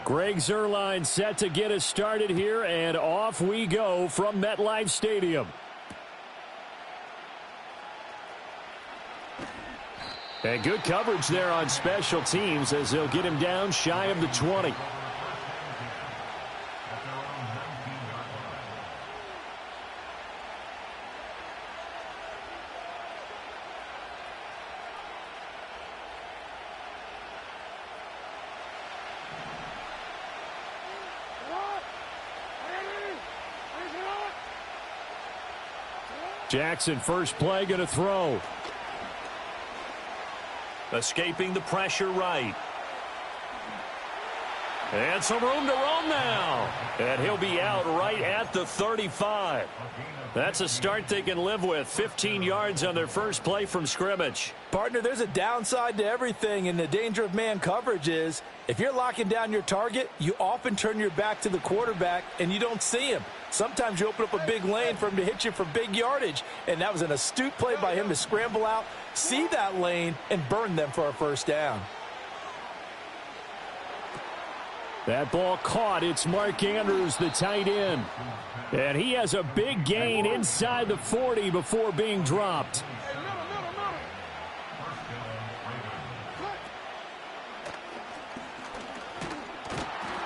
Greg Zuerlein set to get us started here, and off we go from MetLife Stadium. And good coverage there on special teams as they'll get him down shy of the 20. Jackson, first play, going to throw. Escaping the pressure right. And some room to roam now. And he'll be out right at the 35. That's a start they can live with. 15 yards on their first play from scrimmage. Partner, there's a downside to everything, and the danger of man coverage is if you're locking down your target, you often turn your back to the quarterback and you don't see him. Sometimes you open up a big lane for him to hit you for big yardage, and that was an astute play by him to scramble out, see that lane, and burn them for a first down. That ball caught. It's Mark Andrews, the tight end. And he has a big gain inside the 40 before being dropped.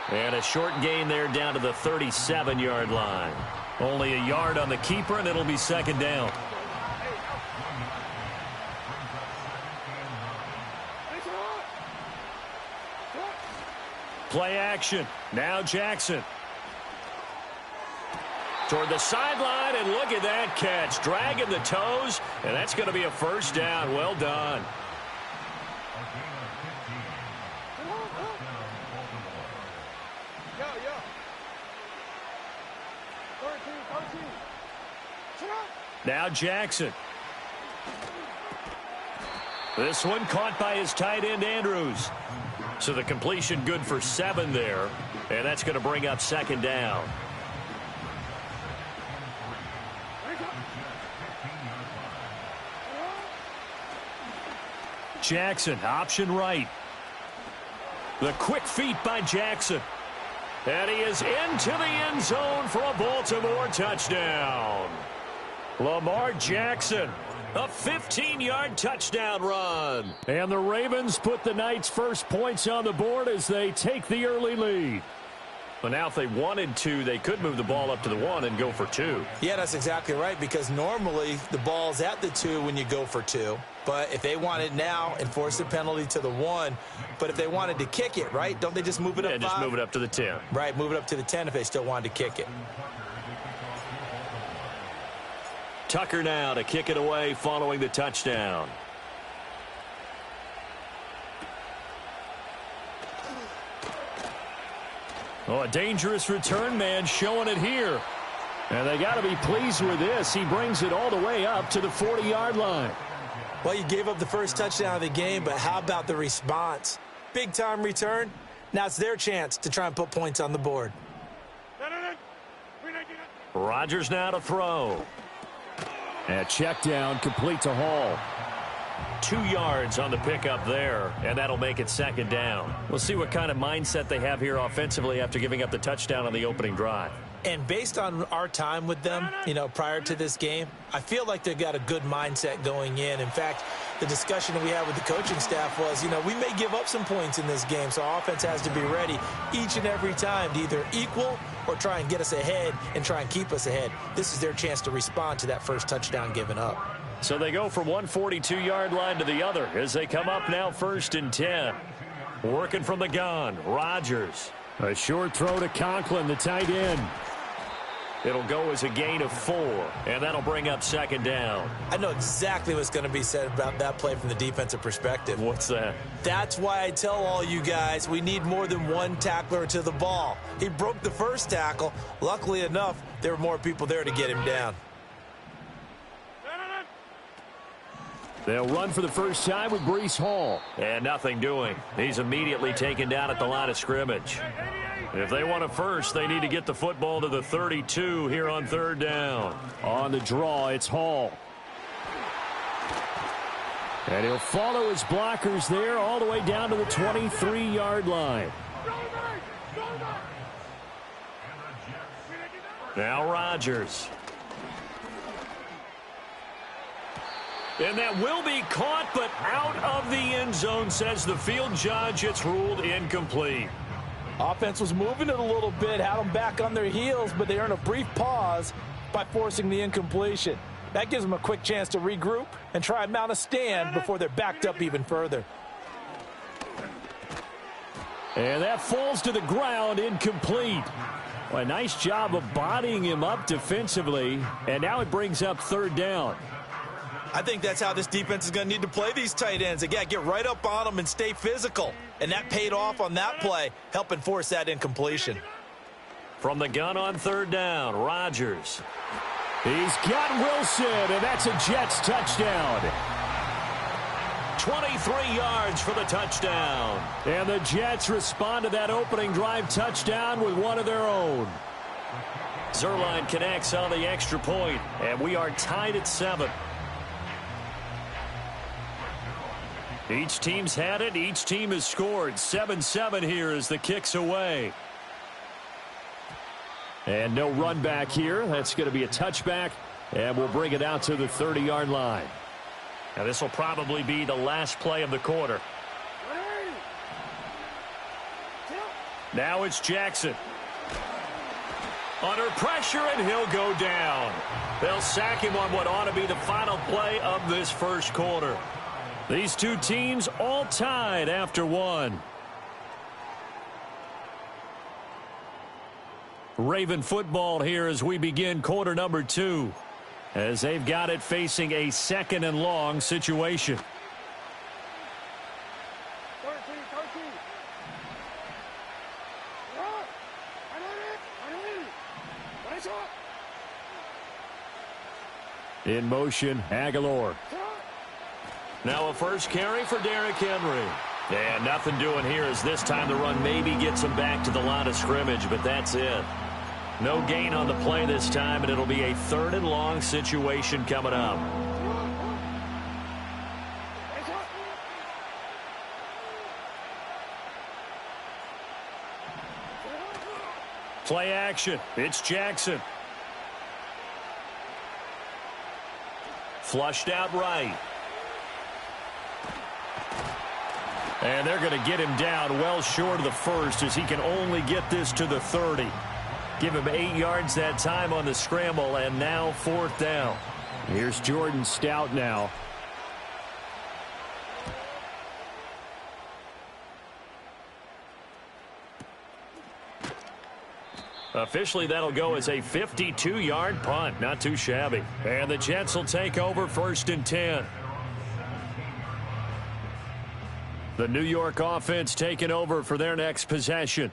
And a short gain there down to the 37-yard line. Only a yard on the keeper, and it'll be second down. Play action. Now Jackson. Toward the sideline, and look at that catch. Dragging the toes, and that's going to be a first down. Well done. Now Jackson. This one caught by his tight end, Andrews. So the completion good for 7 there, and that's going to bring up second down. Jackson, option right. The quick feet by Jackson. And he is into the end zone for a Baltimore touchdown. Lamar Jackson, a 15-yard touchdown run. And the Ravens put the Knights' first points on the board as they take the early lead. But now if they wanted to, they could move the ball up to the 1 and go for 2. Yeah, that's exactly right, because normally the ball's at the 2 when you go for 2. But if they want it now, enforce the penalty to the 1. But if they wanted to kick it, right, don't they just move it up 5? Yeah, just move it up to the 10. Right, move it up to the 10 if they still wanted to kick it. Tucker now to kick it away following the touchdown. Oh, a dangerous return man showing it here. And they got to be pleased with this. He brings it all the way up to the 40-yard line. Well, you gave up the first touchdown of the game, but how about the response? Big-time return. Now it's their chance to try and put points on the board. Rodgers now to throw. And check down, complete to Hall. 2 yards on the pickup there, and that'll make it second down. We'll see what kind of mindset they have here offensively after giving up the touchdown on the opening drive. And based on our time with them, you know, prior to this game, I feel like they've got a good mindset going in. In fact, the discussion that we had with the coaching staff was, you know, we may give up some points in this game, so our offense has to be ready each and every time to either equal or try and get us ahead and try and keep us ahead. This is their chance to respond to that first touchdown given up. So they go from one 42-yard line to the other as they come up now 1st and 10. Working from the gun, Rodgers. A short throw to Conklin, the tight end. It'll go as a gain of 4, and that'll bring up second down. I know exactly what's going to be said about that play from the defensive perspective. What's that? That's why I tell all you guys we need more than one tackler to the ball. He broke the first tackle. Luckily enough, there were more people there to get him down. They'll run for the first time with Breece Hall. And nothing doing. He's immediately taken down at the line of scrimmage. If they want a first, they need to get the football to the 32 here on 3rd down. On the draw, it's Hall. And he'll follow his blockers there all the way down to the 23-yard line. Now Rodgers. And that will be caught, but out of the end zone, says the field judge. It's ruled incomplete. Offense was moving it a little bit, had them back on their heels, but they earned a brief pause by forcing the incompletion. That gives them a quick chance to regroup and try and mount a stand before they're backed up even further. And that falls to the ground, incomplete. Well, a nice job of bodying him up defensively, and now it brings up third down. I think that's how this defense is going to need to play these tight ends. Again, get right up on them and stay physical. And that paid off on that play, helping force that incompletion. From the gun on third down, Rodgers. He's got Wilson, and that's a Jets touchdown. 23 yards for the touchdown. And the Jets respond to that opening drive touchdown with one of their own. Zuerlein connects on the extra point, and we are tied at 7. Each team's had it. Each team has scored. 7-7 here as the kick's away. And no run back here. That's going to be a touchback, and we'll bring it out to the 30-yard line. Now this will probably be the last play of the quarter. Now it's Jackson. Under pressure, and he'll go down. They'll sack him on what ought to be the final play of this first quarter. These two teams all tied after one. Raven football here as we begin quarter number 2. As they've got it facing a second and long situation. In motion, Aguilar. Now a first carry for Derrick Henry. And nothing doing here as this time the run maybe gets him back to the line of scrimmage, but that's it. No gain on the play this time, and it'll be a third and long situation coming up. Play action. It's Jackson. Flushed out right. And they're going to get him down well short of the first as he can only get this to the 30. Give him 8 yards that time on the scramble, and now fourth down. Here's Jordan Stout now. Officially, that'll go as a 52-yard punt. Not too shabby. And the Jets will take over first and 10. The New York offense taking over for their next possession.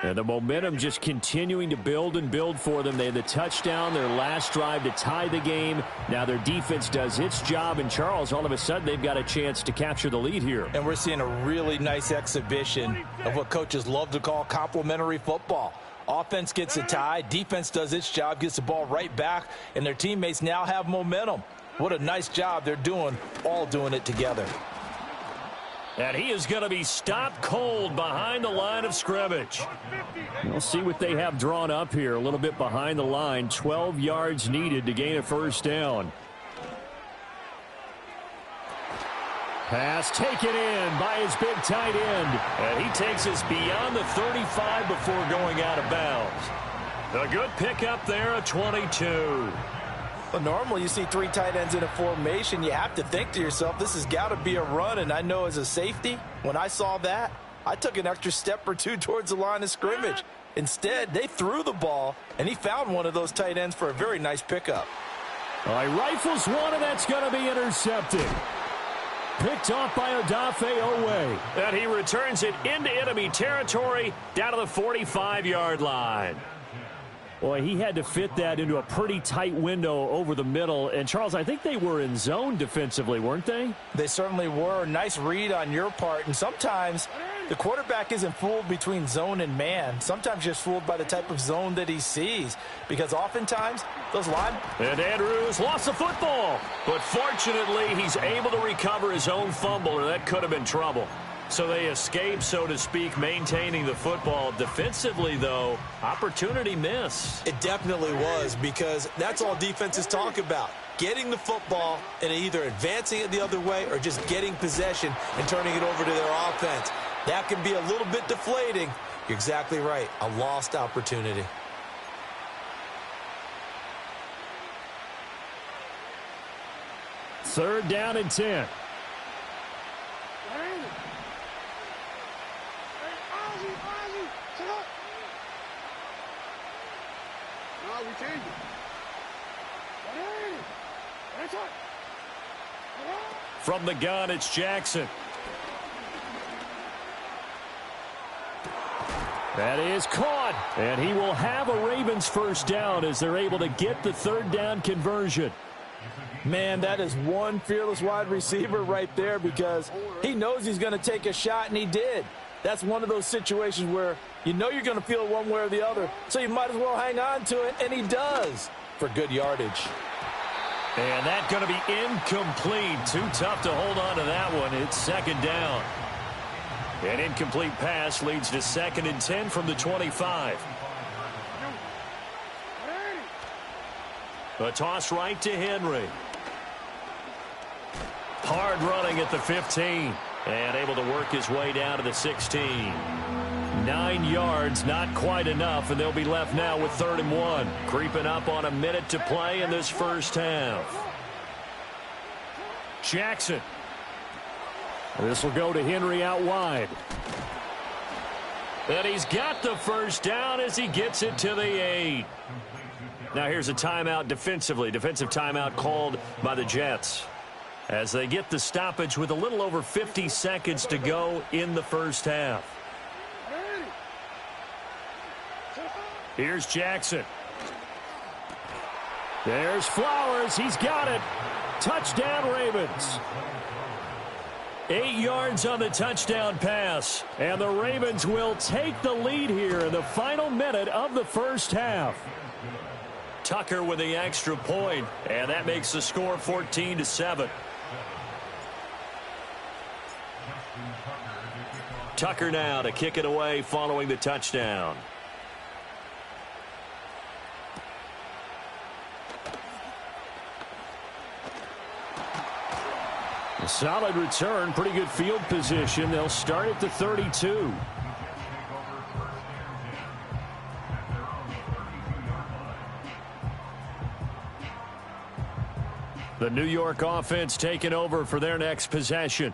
And the momentum just continuing to build and build for them. They had the touchdown, their last drive to tie the game. Now their defense does its job. And, Charles, all of a sudden they've got a chance to capture the lead here. And we're seeing a really nice exhibition of what coaches love to call complementary football. Offense gets a tie, defense does its job, gets the ball right back, and their teammates now have momentum. What a nice job they're doing, all doing it together. And he is going to be stopped cold behind the line of scrimmage. We'll see what they have drawn up here a little bit behind the line. 12 yards needed to gain a first down. Pass taken in by his big tight end. And he takes us beyond the 35 before going out of bounds. A good pickup there at 22. Well, normally you see 3 tight ends in a formation. You have to think to yourself, this has got to be a run. And I know as a safety, when I saw that, I took an extra step or 2 towards the line of scrimmage. Instead, they threw the ball, and he found one of those tight ends for a very nice pickup. All right, rifles one, and that's going to be intercepted. Picked off by Odafe Owe. And he returns it into enemy territory down to the 45-yard line. Boy, he had to fit that into a pretty tight window over the middle. And, Charles, I think they were in zone defensively, weren't they? They certainly were. Nice read on your part. And sometimes the quarterback isn't fooled between zone and man. Sometimes just fooled by the type of zone that he sees. Because oftentimes, those line... And Andrews lost the football. But fortunately, he's able to recover his own fumble, or that could have been trouble. So they escape, so to speak, maintaining the football. Defensively, though, opportunity miss. It definitely was, because that's all defenses talk about. Getting the football and either advancing it the other way or just getting possession and turning it over to their offense. That can be a little bit deflating. You're exactly right. A lost opportunity. Third down and 10. From the gun, it's Jackson. That is caught, and he will have a Ravens first down as they're able to get the third down conversion. Man, that is one fearless wide receiver right there, because he knows he's going to take a shot, and he did. That's one of those situations where you know you're going to feel it one way or the other, so you might as well hang on to it, and he does for good yardage. And that's going to be incomplete. Too tough to hold on to that one. It's second down. An incomplete pass leads to 2nd and 10 from the 25. A toss right to Henry. Hard running at the 15. And able to work his way down to the 16. 9 yards, not quite enough, and they'll be left now with 3rd and 1. Creeping up on a minute to play in this first half. Jackson. This will go to Henry out wide. And he's got the first down as he gets it to the 8. Now here's a timeout defensively. Defensive timeout called by the Jets, as they get the stoppage with a little over 50 seconds to go in the first half. Here's Jackson. There's Flowers. He's got it. Touchdown, Ravens. 8 yards on the touchdown pass. And the Ravens will take the lead here in the final minute of the first half. Tucker with the extra point, and that makes the score 14-7. Tucker now to kick it away following the touchdown. A solid return, pretty good field position. They'll start at the 32. The New York offense taking over for their next possession.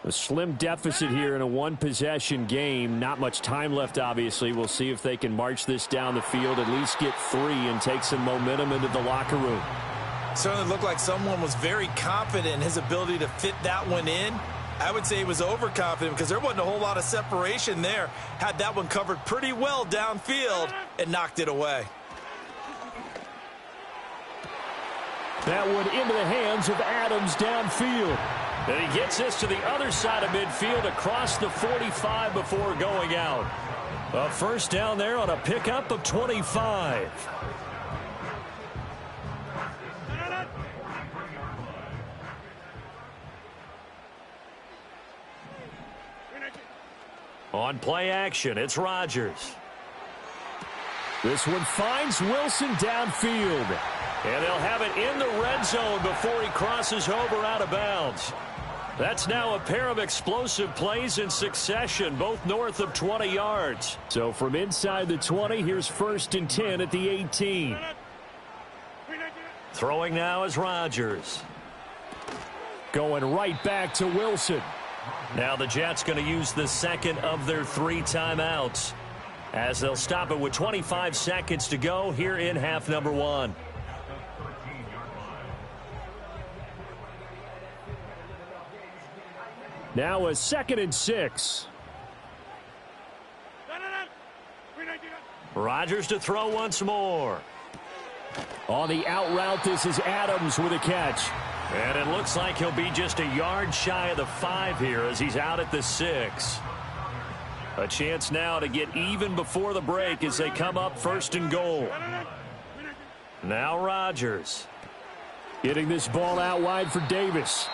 A slim deficit here in a one-possession game. Not much time left, obviously. We'll see if they can march this down the field, at least get 3 and take some momentum into the locker room. Certainly looked like someone was very confident in his ability to fit that one in. I would say he was overconfident because there wasn't a whole lot of separation there. Had that one covered pretty well downfield and knocked it away. That one into the hands of Adams downfield. And he gets this to the other side of midfield across the 45 before going out. A first down there on a pickup of 25. On play action, it's Rodgers. This one finds Wilson downfield. And they'll have it in the red zone before he crosses over out of bounds. That's now a pair of explosive plays in succession, both north of 20 yards. So from inside the 20, here's 1st and 10 at the 18. Throwing now is Rodgers. Going right back to Wilson. Now the Jets going to use the second of their 3 timeouts, as they'll stop it with 25 seconds to go here in half number 1. Now a 2nd and 6. Rodgers to throw once more. On the out route, this is Adams with a catch. And it looks like he'll be just a yard shy of the 5 here as he's out at the 6. A chance now to get even before the break as they come up 1st and goal. Now Rodgers. Getting this ball out wide for Davis.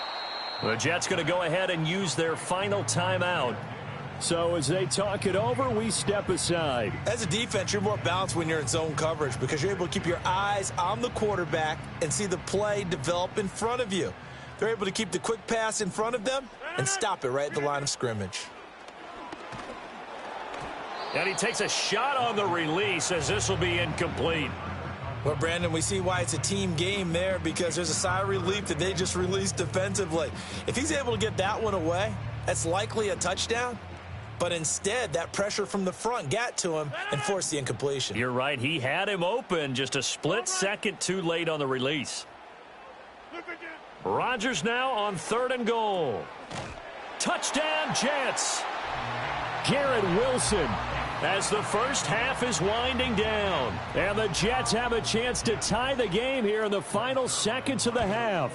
The Jets going to go ahead and use their final timeout. So as they talk it over, we step aside. As a defense, you're more balanced when you're in zone coverage because you're able to keep your eyes on the quarterback and see the play develop in front of you. They're able to keep the quick pass in front of them and stop it right at the line of scrimmage. And he takes a shot on the release as this will be incomplete. Well, Brandon, we see why it's a team game there because there's a sigh of relief that they just released defensively. If he's able to get that one away, that's likely a touchdown. But instead, that pressure from the front got to him and forced the incompletion. You're right. He had him open, just a split second too late on the release. Rodgers now on 3rd and goal. Touchdown, Jets. Garrett Wilson as the first half is winding down. And the Jets have a chance to tie the game here in the final seconds of the half.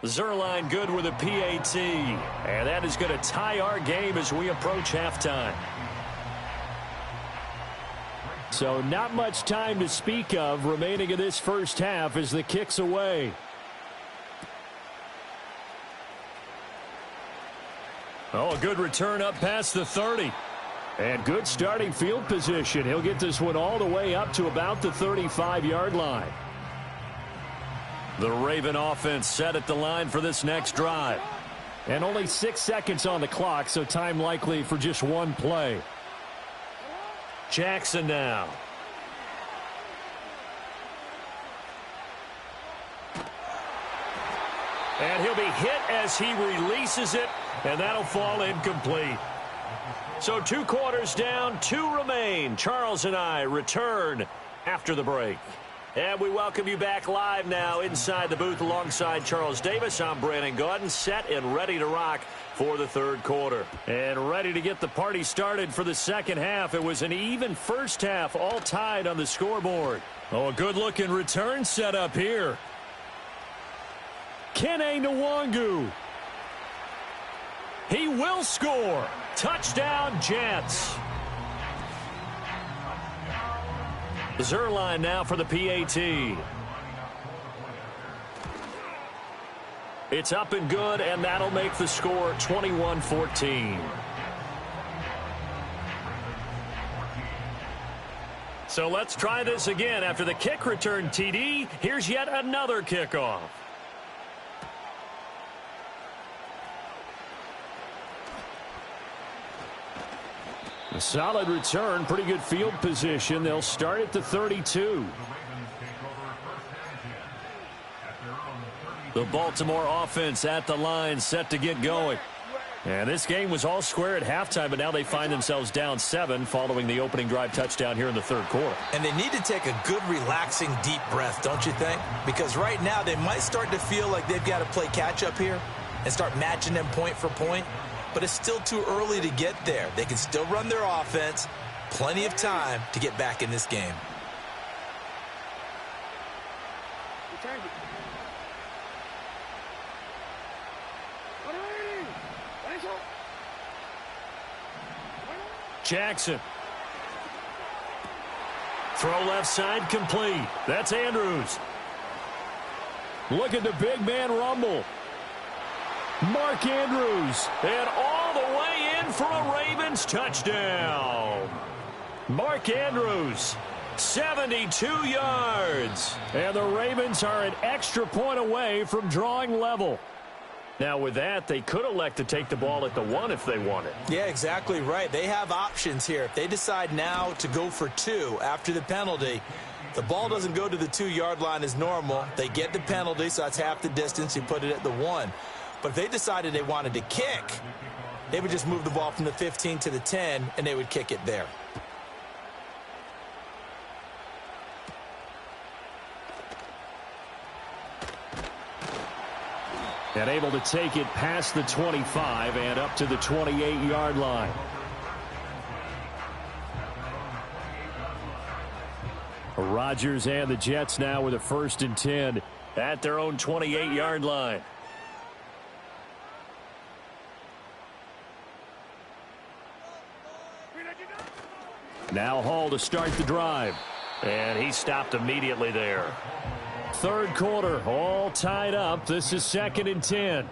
Zerline good with a PAT. And that is going to tie our game as we approach halftime. So not much time to speak of remaining in this first half as the kick's away. Oh, a good return up past the 30. And good starting field position. He'll get this one all the way up to about the 35-yard line. The Raven offense set at the line for this next drive. And only 6 seconds on the clock, so time likely for just one play. Jackson now. And he'll be hit as he releases it, and that'll fall incomplete. So 2 quarters down, 2 remain. Charles and I return after the break. And we welcome you back live now inside the booth alongside Charles Davis. I'm Brandon Gaudin, set and ready to rock for the 3rd quarter. And ready to get the party started for the second half. It was an even first half, all tied on the scoreboard. Oh, a good-looking return set up here. Kene Nwangu. He will score. Touchdown, Jets. Zerline now for the PAT. It's up and good, and that'll make the score 21-14. So let's try this again. After the kick return TD, here's yet another kickoff. A solid return, pretty good field position. They'll start at the 32. The Baltimore offense at the line, set to get going. And this game was all square at halftime, but now they find themselves down 7 following the opening drive touchdown here in the 3rd quarter. And they need to take a good, relaxing, deep breath, don't you think? Because right now they might start to feel like they've got to play catch-up here and start matching them point for point. But it's still too early to get there. They can still run their offense. Plenty of time to get back in this game. Jackson. Throw left side complete. That's Andrews. Look at the big man rumble. Mark Andrews, and all the way in for a Ravens touchdown. Mark Andrews, 72 yards. And the Ravens are an extra point away from drawing level. Now with that, they could elect to take the ball at the 1 if they wanted. Yeah, exactly right. They have options here. If they decide now to go for 2 after the penalty, the ball doesn't go to the 2-yard line as normal. They get the penalty, so that's half the distance. You put it at the 1. But if they decided they wanted to kick, they would just move the ball from the 15 to the 10, and they would kick it there. And able to take it past the 25 and up to the 28-yard line. Rodgers and the Jets now with a 1st and 10 at their own 28-yard line. Now Hall to start the drive. And he stopped immediately there. 3rd quarter, all tied up. This is 2nd and 10.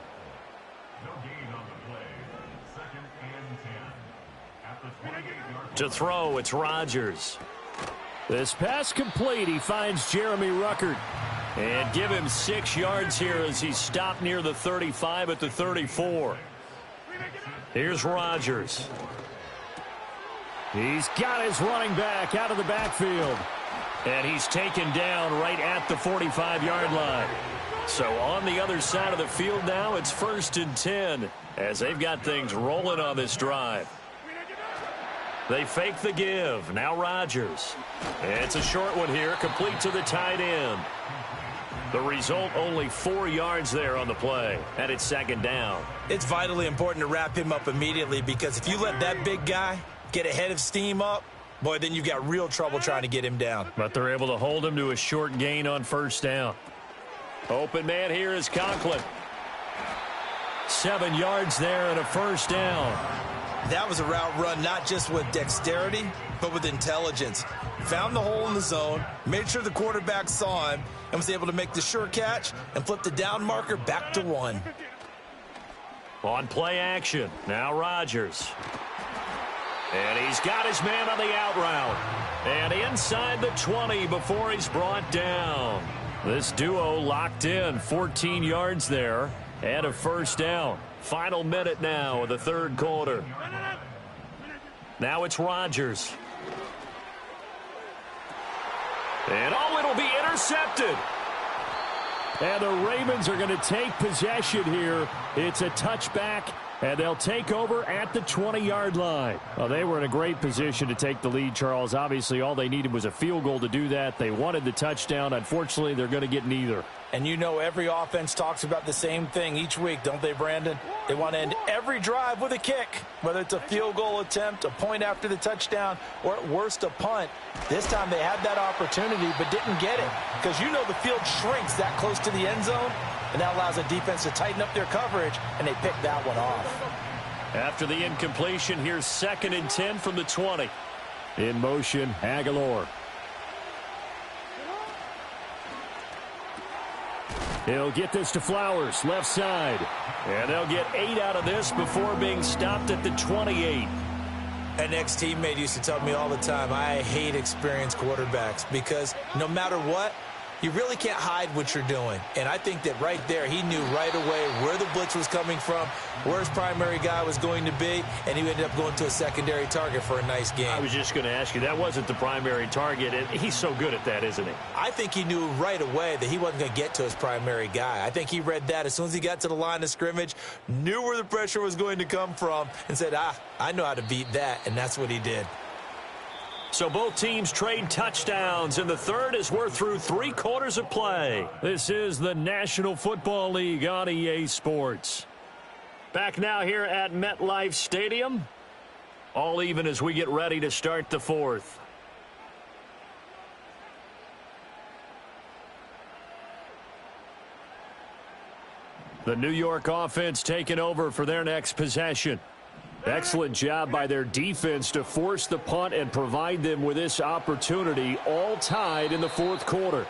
To throw, it's Rodgers. This pass complete. He finds Jeremy Ruckert. And give him 6 yards here as he's stopped near the 35 at the 34. Here's Rodgers. He's got his running back out of the backfield. And he's taken down right at the 45-yard line. So on the other side of the field now, it's 1st and 10 as they've got things rolling on this drive. They fake the give. Now Rodgers. It's a short one here, complete to the tight end. The result, only 4 yards there on the play, and it's 2nd down. It's vitally important to wrap him up immediately because if you let that big guy get ahead of steam up, boy, then you've got real trouble trying to get him down. But they're able to hold him to a short gain on 1st down. Open man here is Conklin. 7 yards there and a 1st down. That was a route run not just with dexterity, but with intelligence. Found the hole in the zone, made sure the quarterback saw him, and was able to make the sure catch and flip the down marker back to 1. On play action, now Rodgers. And he's got his man on the out route. And inside the 20 before he's brought down. This duo locked in, 14 yards there, and a 1st down. Final minute now of the 3rd quarter. Now it's Rodgers. And it'll be intercepted. And the Ravens are going to take possession here. It's a touchback, and they'll take over at the 20-yard line. Well, they were in a great position to take the lead, Charles. Obviously, all they needed was a field goal to do that. They wanted the touchdown. Unfortunately, they're going to get neither. And you know every offense talks about the same thing each week, don't they, Brandon? They want to end every drive with a kick, whether it's a field goal attempt, a point after the touchdown, or at worst a punt. This time they had that opportunity but didn't get it because you know the field shrinks that close to the end zone, and that allows the defense to tighten up their coverage, and they picked that one off. After the incompletion, here's 2nd and 10 from the 20. In motion, Aguilar. He'll get this to Flowers, left side. And they'll get 8 out of this before being stopped at the 28. An ex-teammate used to tell me all the time, I hate experienced quarterbacks because no matter what, you really can't hide what you're doing. And I think that right there, he knew right away where the blitz was coming from, where his primary guy was going to be, and he ended up going to a secondary target for a nice game. I was just going to ask you, that wasn't the primary target. He's so good at that, isn't he? I think he knew right away that he wasn't going to get to his primary guy. I think he read that as soon as he got to the line of scrimmage, knew where the pressure was going to come from, and said, I know how to beat that, and that's what he did. So both teams trade touchdowns, and the third as we're through 3 quarters of play. This is the National Football League on EA Sports. Back now here at MetLife Stadium. All even as we get ready to start the 4th. The New York offense taking over for their next possession. Excellent job by their defense to force the punt and provide them with this opportunity, all tied in the 4th quarter.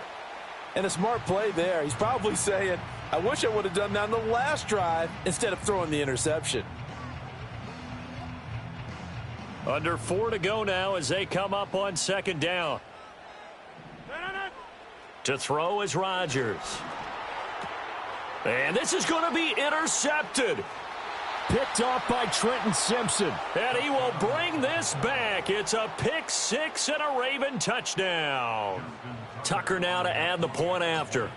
And a smart play there. He's probably saying, I wish I would have done that on the last drive instead of throwing the interception. Under 4 to go now as they come up on 2nd down. To throw is Rodgers. And this is going to be intercepted. Picked off by Trenton Simpson. And he will bring this back. It's a pick 6 and a Raven touchdown. Tucker now to add the point after.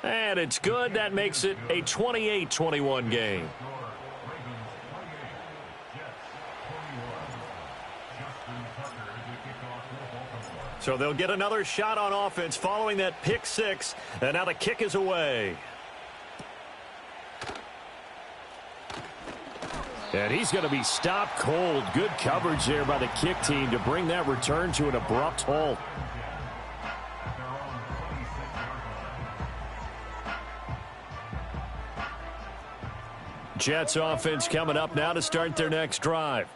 And it's good. That makes it a 28-21 game. So they'll get another shot on offense following that pick 6. And now the kick is away. And he's going to be stopped cold. Good coverage there by the kick team to bring that return to an abrupt halt. Jets offense coming up now to start their next drive.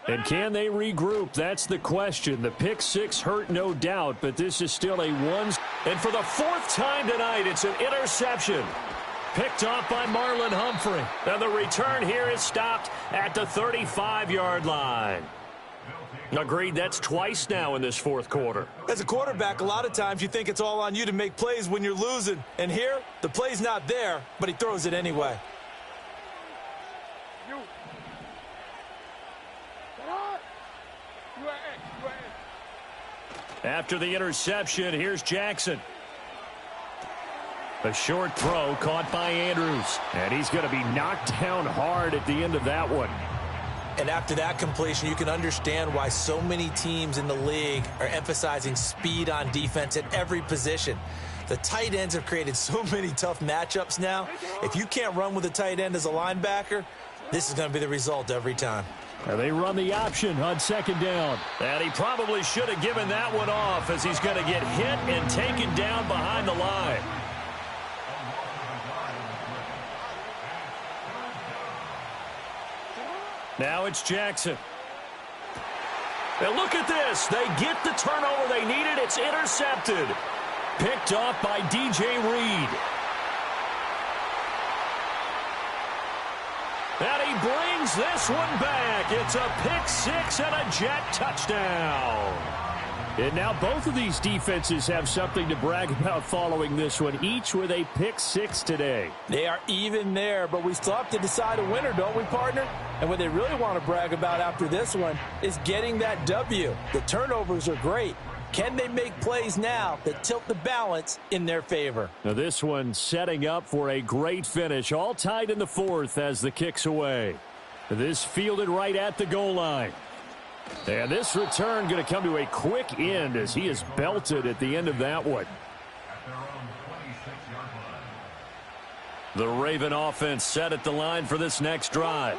And can they regroup? That's the question. The pick 6 hurt, no doubt, but this is still a 1. And for the 4th time tonight, it's an interception. Picked off by Marlon Humphrey. And the return here is stopped at the 35-yard line. Agreed, that's twice now in this fourth quarter. As a quarterback, a lot of times you think it's all on you to make plays when you're losing. And here, the play's not there, but he throws it anyway. After the interception, here's Jackson. A short throw caught by Andrews. And he's going to be knocked down hard at the end of that one. And after that completion, you can understand why so many teams in the league are emphasizing speed on defense at every position. The tight ends have created so many tough matchups now. If you can't run with a tight end as a linebacker, this is going to be the result every time. And they run the option on second down. And he probably should have given that one off as he's going to get hit and taken down behind the line. Now it's Jackson. And look at this. They get the turnover they needed. It's intercepted. Picked off by DJ Reed. And he brings this one back. It's a pick six and a Jet touchdown. And now both of these defenses have something to brag about following this one, each with a pick six today. They are even there, but we still have to decide a winner, don't we, partner? And what they really want to brag about after this one is getting that W. The turnovers are great. Can they make plays now that tilt the balance in their favor? Now this one setting up for a great finish, all tied in the fourth as the kick's away. This fielded right at the goal line. And this return going to come to a quick end as he is belted at the end of that one. The Raven offense set at the line for this next drive.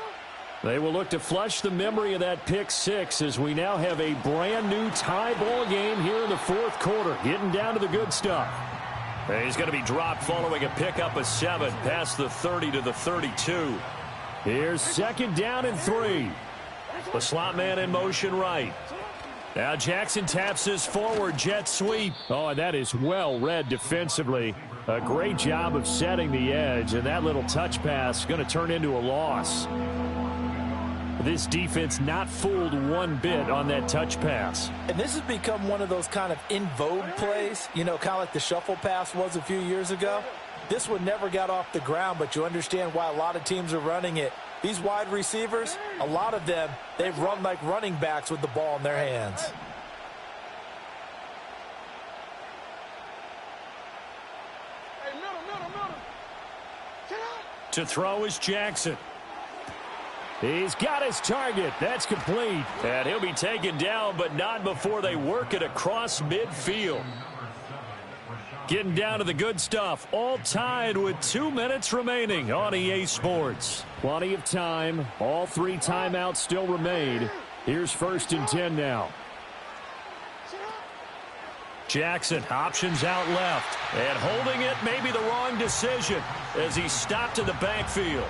They will look to flush the memory of that pick six as we now have a brand new tie ball game here in the fourth quarter, getting down to the good stuff. And he's going to be dropped following a pickup of 7 past the 30 to the 32. Here's second down and 3. The slot man in motion right. Now Jackson taps his forward jet sweep. Oh, and that is well read defensively. A great job of setting the edge, and that little touch pass is going to turn into a loss. This defense not fooled one bit on that touch pass. And this has become one of those kind of in vogue plays, you know, kind of like the shuffle pass was a few years ago. This one never got off the ground, but you understand why a lot of teams are running it. These wide receivers, a lot of them, they run like running backs with the ball in their hands. To throw is Jackson. He's got his target. That's complete. And he'll be taken down, but not before they work it across midfield. Getting down to the good stuff. All tied with 2 minutes remaining on EA Sports. Plenty of time. All 3 timeouts still remain. Here's 1st and 10 now. Jackson options out left. And holding it may be the wrong decision as he stopped in the backfield.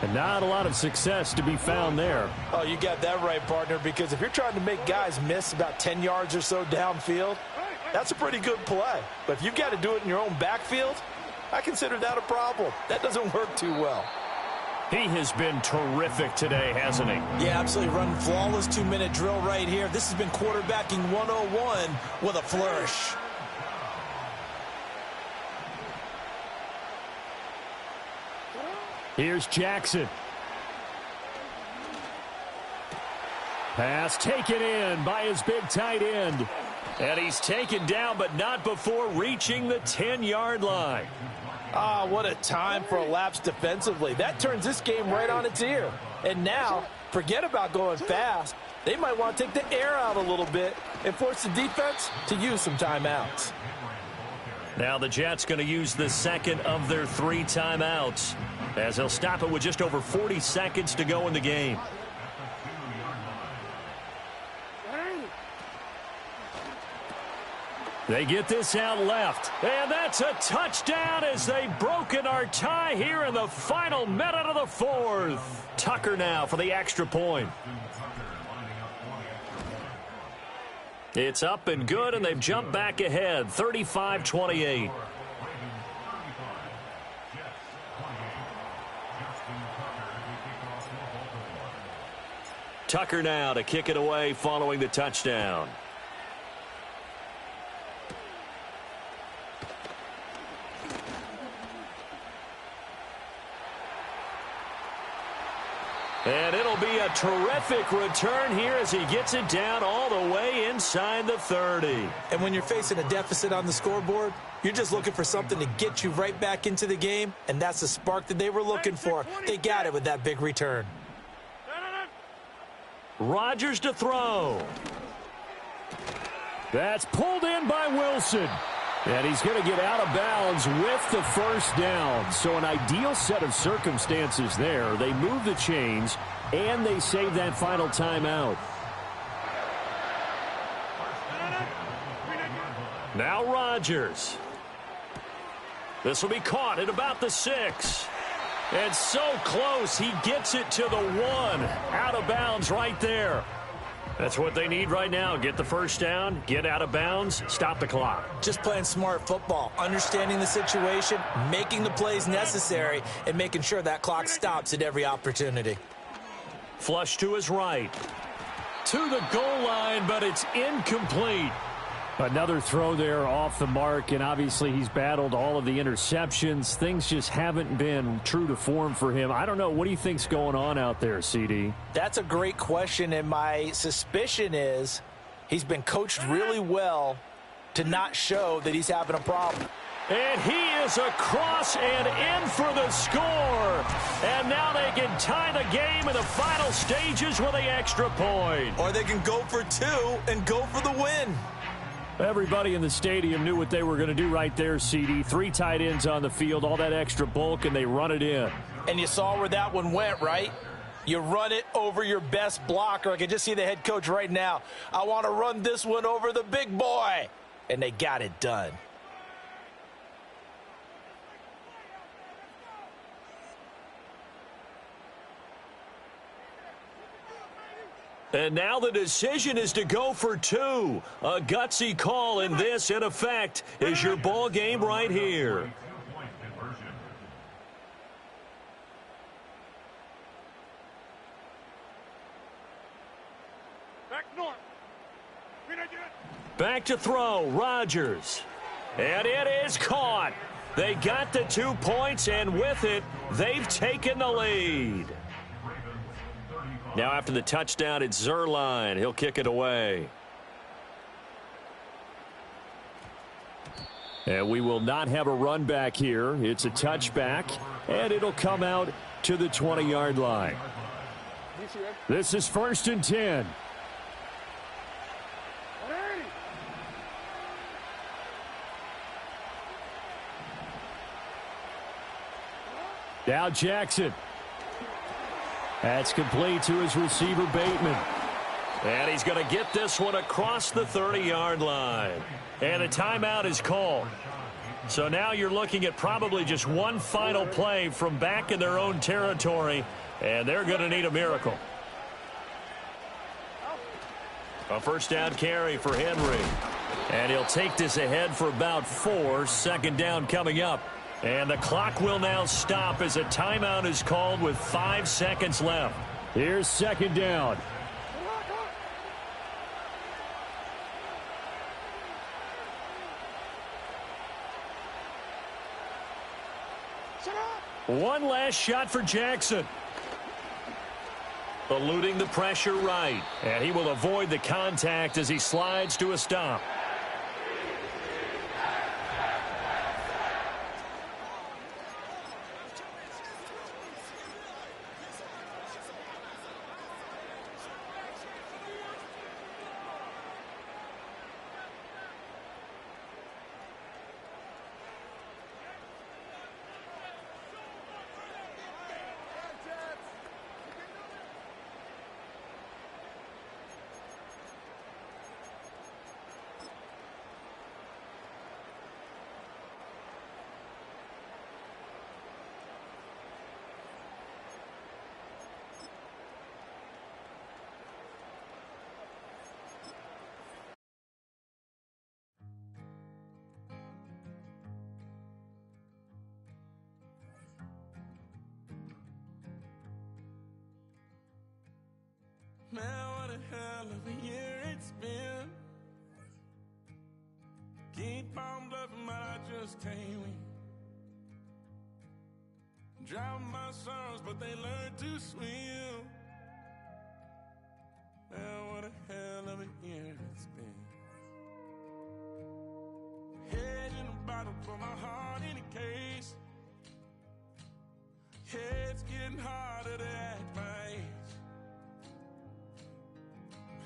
And not a lot of success to be found there. Oh, you got that right, partner, because if you're trying to make guys miss about 10 yards or so downfield, that's a pretty good play. But if you've got to do it in your own backfield, I consider that a problem. That doesn't work too well. He has been terrific today, hasn't he? Yeah, absolutely. Running flawless 2-minute drill right here. This has been quarterbacking 101 with a flourish. Here's Jackson. Pass taken in by his big tight end. And he's taken down, but not before reaching the 10-yard line. Ah, what a time for a lapse defensively. That turns this game right on its ear. And now, forget about going fast. They might want to take the air out a little bit and force the defense to use some timeouts. Now the Jets going to use the second of their 3 timeouts, as they'll stop it with just over 40 seconds to go in the game. They get this out left, and that's a touchdown as they've broken our tie here in the final minute of the fourth. Tucker now for the extra point. It's up and good, and they've jumped back ahead, 35-28. Tucker now to kick it away following the touchdown. And it'll be a terrific return here as he gets it down all the way inside the 30. And when you're facing a deficit on the scoreboard, you're just looking for something to get you right back into the game, and that's the spark that they were looking for. They got it with that big return. Rodgers to throw. That's pulled in by Wilson. And he's going to get out of bounds with the first down. So an ideal set of circumstances there. They move the chains, and they save that final timeout. Now Rodgers. This will be caught at about the 6. And so close, he gets it to the 1. Out of bounds right there. That's what they need right now. Get the first down, get out of bounds, stop the clock. Just playing smart football, understanding the situation, making the plays necessary, and making sure that clock stops at every opportunity. Flush to his right. To the goal line, but it's incomplete. Another throw there off the mark, and obviously he's battled all of the interceptions. Things just haven't been true to form for him. I don't know. What do you think's going on out there, CD? That's a great question, and my suspicion is he's been coached really well to not show that he's having a problem. And he is across and in for the score. And now they can tie the game in the final stages with the extra point. Or they can go for 2 and go for the win. Everybody in the stadium knew what they were going to do right there, CD. 3 tight ends on the field, all that extra bulk, and they run it in. And you saw where that one went, right? You run it over your best blocker. I can just see the head coach right now. I want to run this one over the big boy. And they got it done. And now the decision is to go for 2. A gutsy call, and this, in effect, is your ball game right here. Back to throw, Rodgers. And it is caught. They got the 2 points, and with it, they've taken the lead. Now after the touchdown, it's Zerline. He'll kick it away. And we will not have a run back here. It's a touchback, and it'll come out to the 20-yard line. This is 1st and 10. Now Jackson. That's complete to his receiver, Bateman. And he's going to get this one across the 30-yard line. And a timeout is called. So now you're looking at probably just one final play from back in their own territory, and they're going to need a miracle. A first down carry for Henry. And he'll take this ahead for about 4. Second down coming up. And the clock will now stop as a timeout is called with 5 seconds left. Here's second down. One last shot for Jackson. Eluding the pressure right. And he will avoid the contact as he slides to a stop. Man, what a hell of a year it's been. Keep on bluffing, but I just can't win. Drown my sorrows, but they learn to swim. Man, what a hell of a year it's been. Head in a bottle, put my heart in a case. Yeah, it's getting harder to act my age.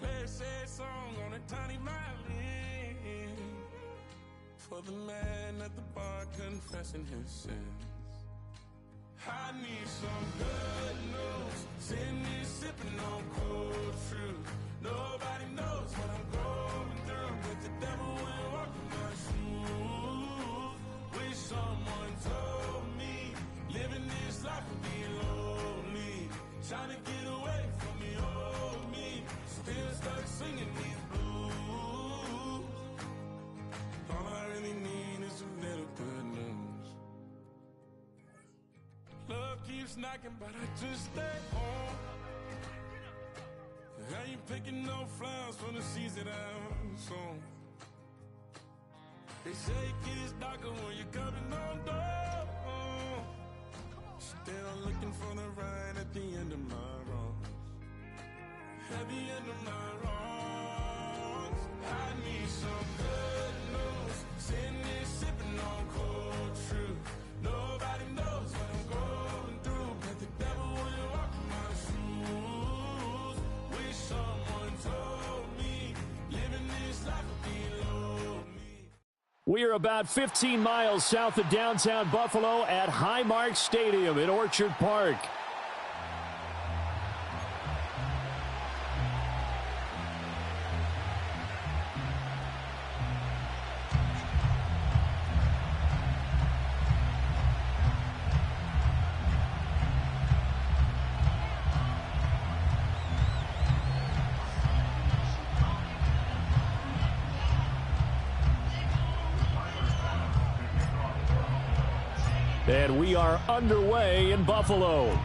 Play a sad song on a tiny violin for the man at the bar confessing his sins. I need some good news. Send me sipping on cold truth. Nobody knows what I'm going through, but the devil will walk in my shoes. Wish someone told me living this life would be lonely. Trying to get away from the old me. Still stuck singing these blues. All I really need is a little good news. Love keeps knocking, but I just stay home. I ain't picking no flowers from the seeds that I've sown. They say it gets darker when you're coming on door. Still looking for the right at the end of my wrongs. At the end of my wrongs, I need some good news. Sitting there sipping on cold truth. Nobody knows what I'm going through, but the devil will walk in my shoes. Wish someone told me living this life would be lonely. We are about 15 miles south of downtown Buffalo at Highmark Stadium in Orchard Park. And we are underway in Buffalo.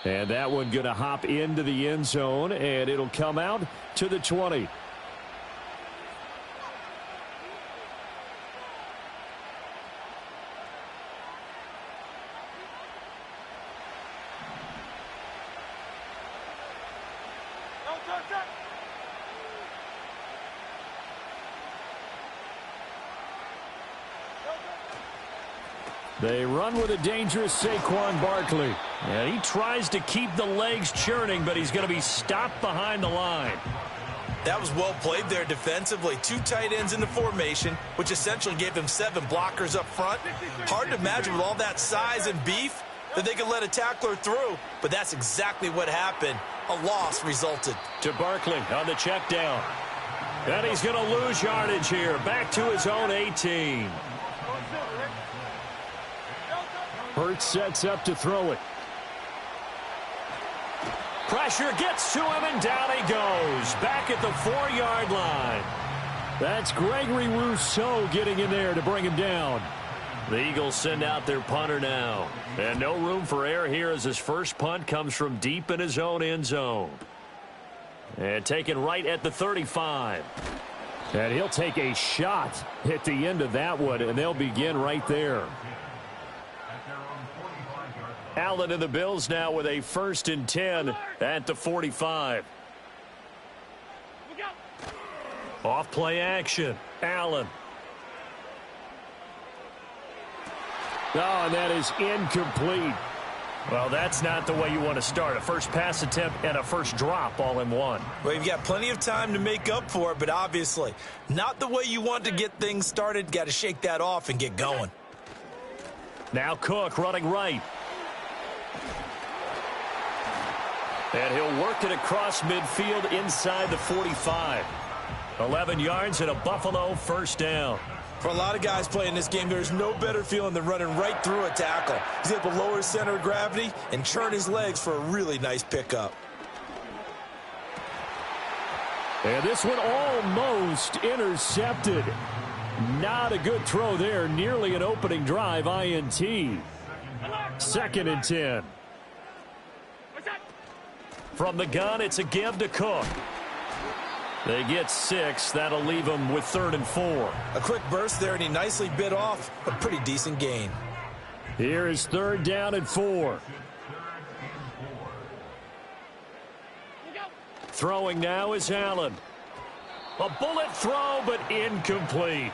And that one going to hop into the end zone, and it'll come out to the 20. They run with a dangerous Saquon Barkley. And he tries to keep the legs churning, but he's going to be stopped behind the line. That was well played there defensively. Two tight ends in the formation, which essentially gave them 7 blockers up front. Hard to imagine with all that size and beef that they could let a tackler through, but that's exactly what happened. A loss resulted. To Barkley on the check down. And he's going to lose yardage here. Back to his own 18. Hurts sets up to throw it. Pressure gets to him, and down he goes. Back at the 4-yard line. That's Gregory Rousseau getting in there to bring him down. The Eagles send out their punter now. And no room for error here as his first punt comes from deep in his own end zone. And taken right at the 35. And he'll take a shot at the end of that one, and they'll begin right there. Allen and the Bills now with a 1st and 10 at the 45. Off play action. Allen. Oh, and that is incomplete. Well, that's not the way you want to start. A first pass attempt and a first drop all in one. Well, you've got plenty of time to make up for it, but obviously not the way you want to get things started. Got to shake that off and get going. Now Cook running right. And he'll work it across midfield inside the 45. 11 yards and a Buffalo first down. For a lot of guys playing this game, there's no better feeling than running right through a tackle. He's able to lower his center of gravity and churn his legs for a really nice pickup. And this one almost intercepted. Not a good throw there. Nearly an opening drive INT. 2nd and 10. From the gun, it's a give to Cook. They get 6. That'll leave them with 3rd and 4. A quick burst there, and he nicely bit off a pretty decent gain. Here is 3rd down and 4. Throwing now is Allen. A bullet throw, but incomplete.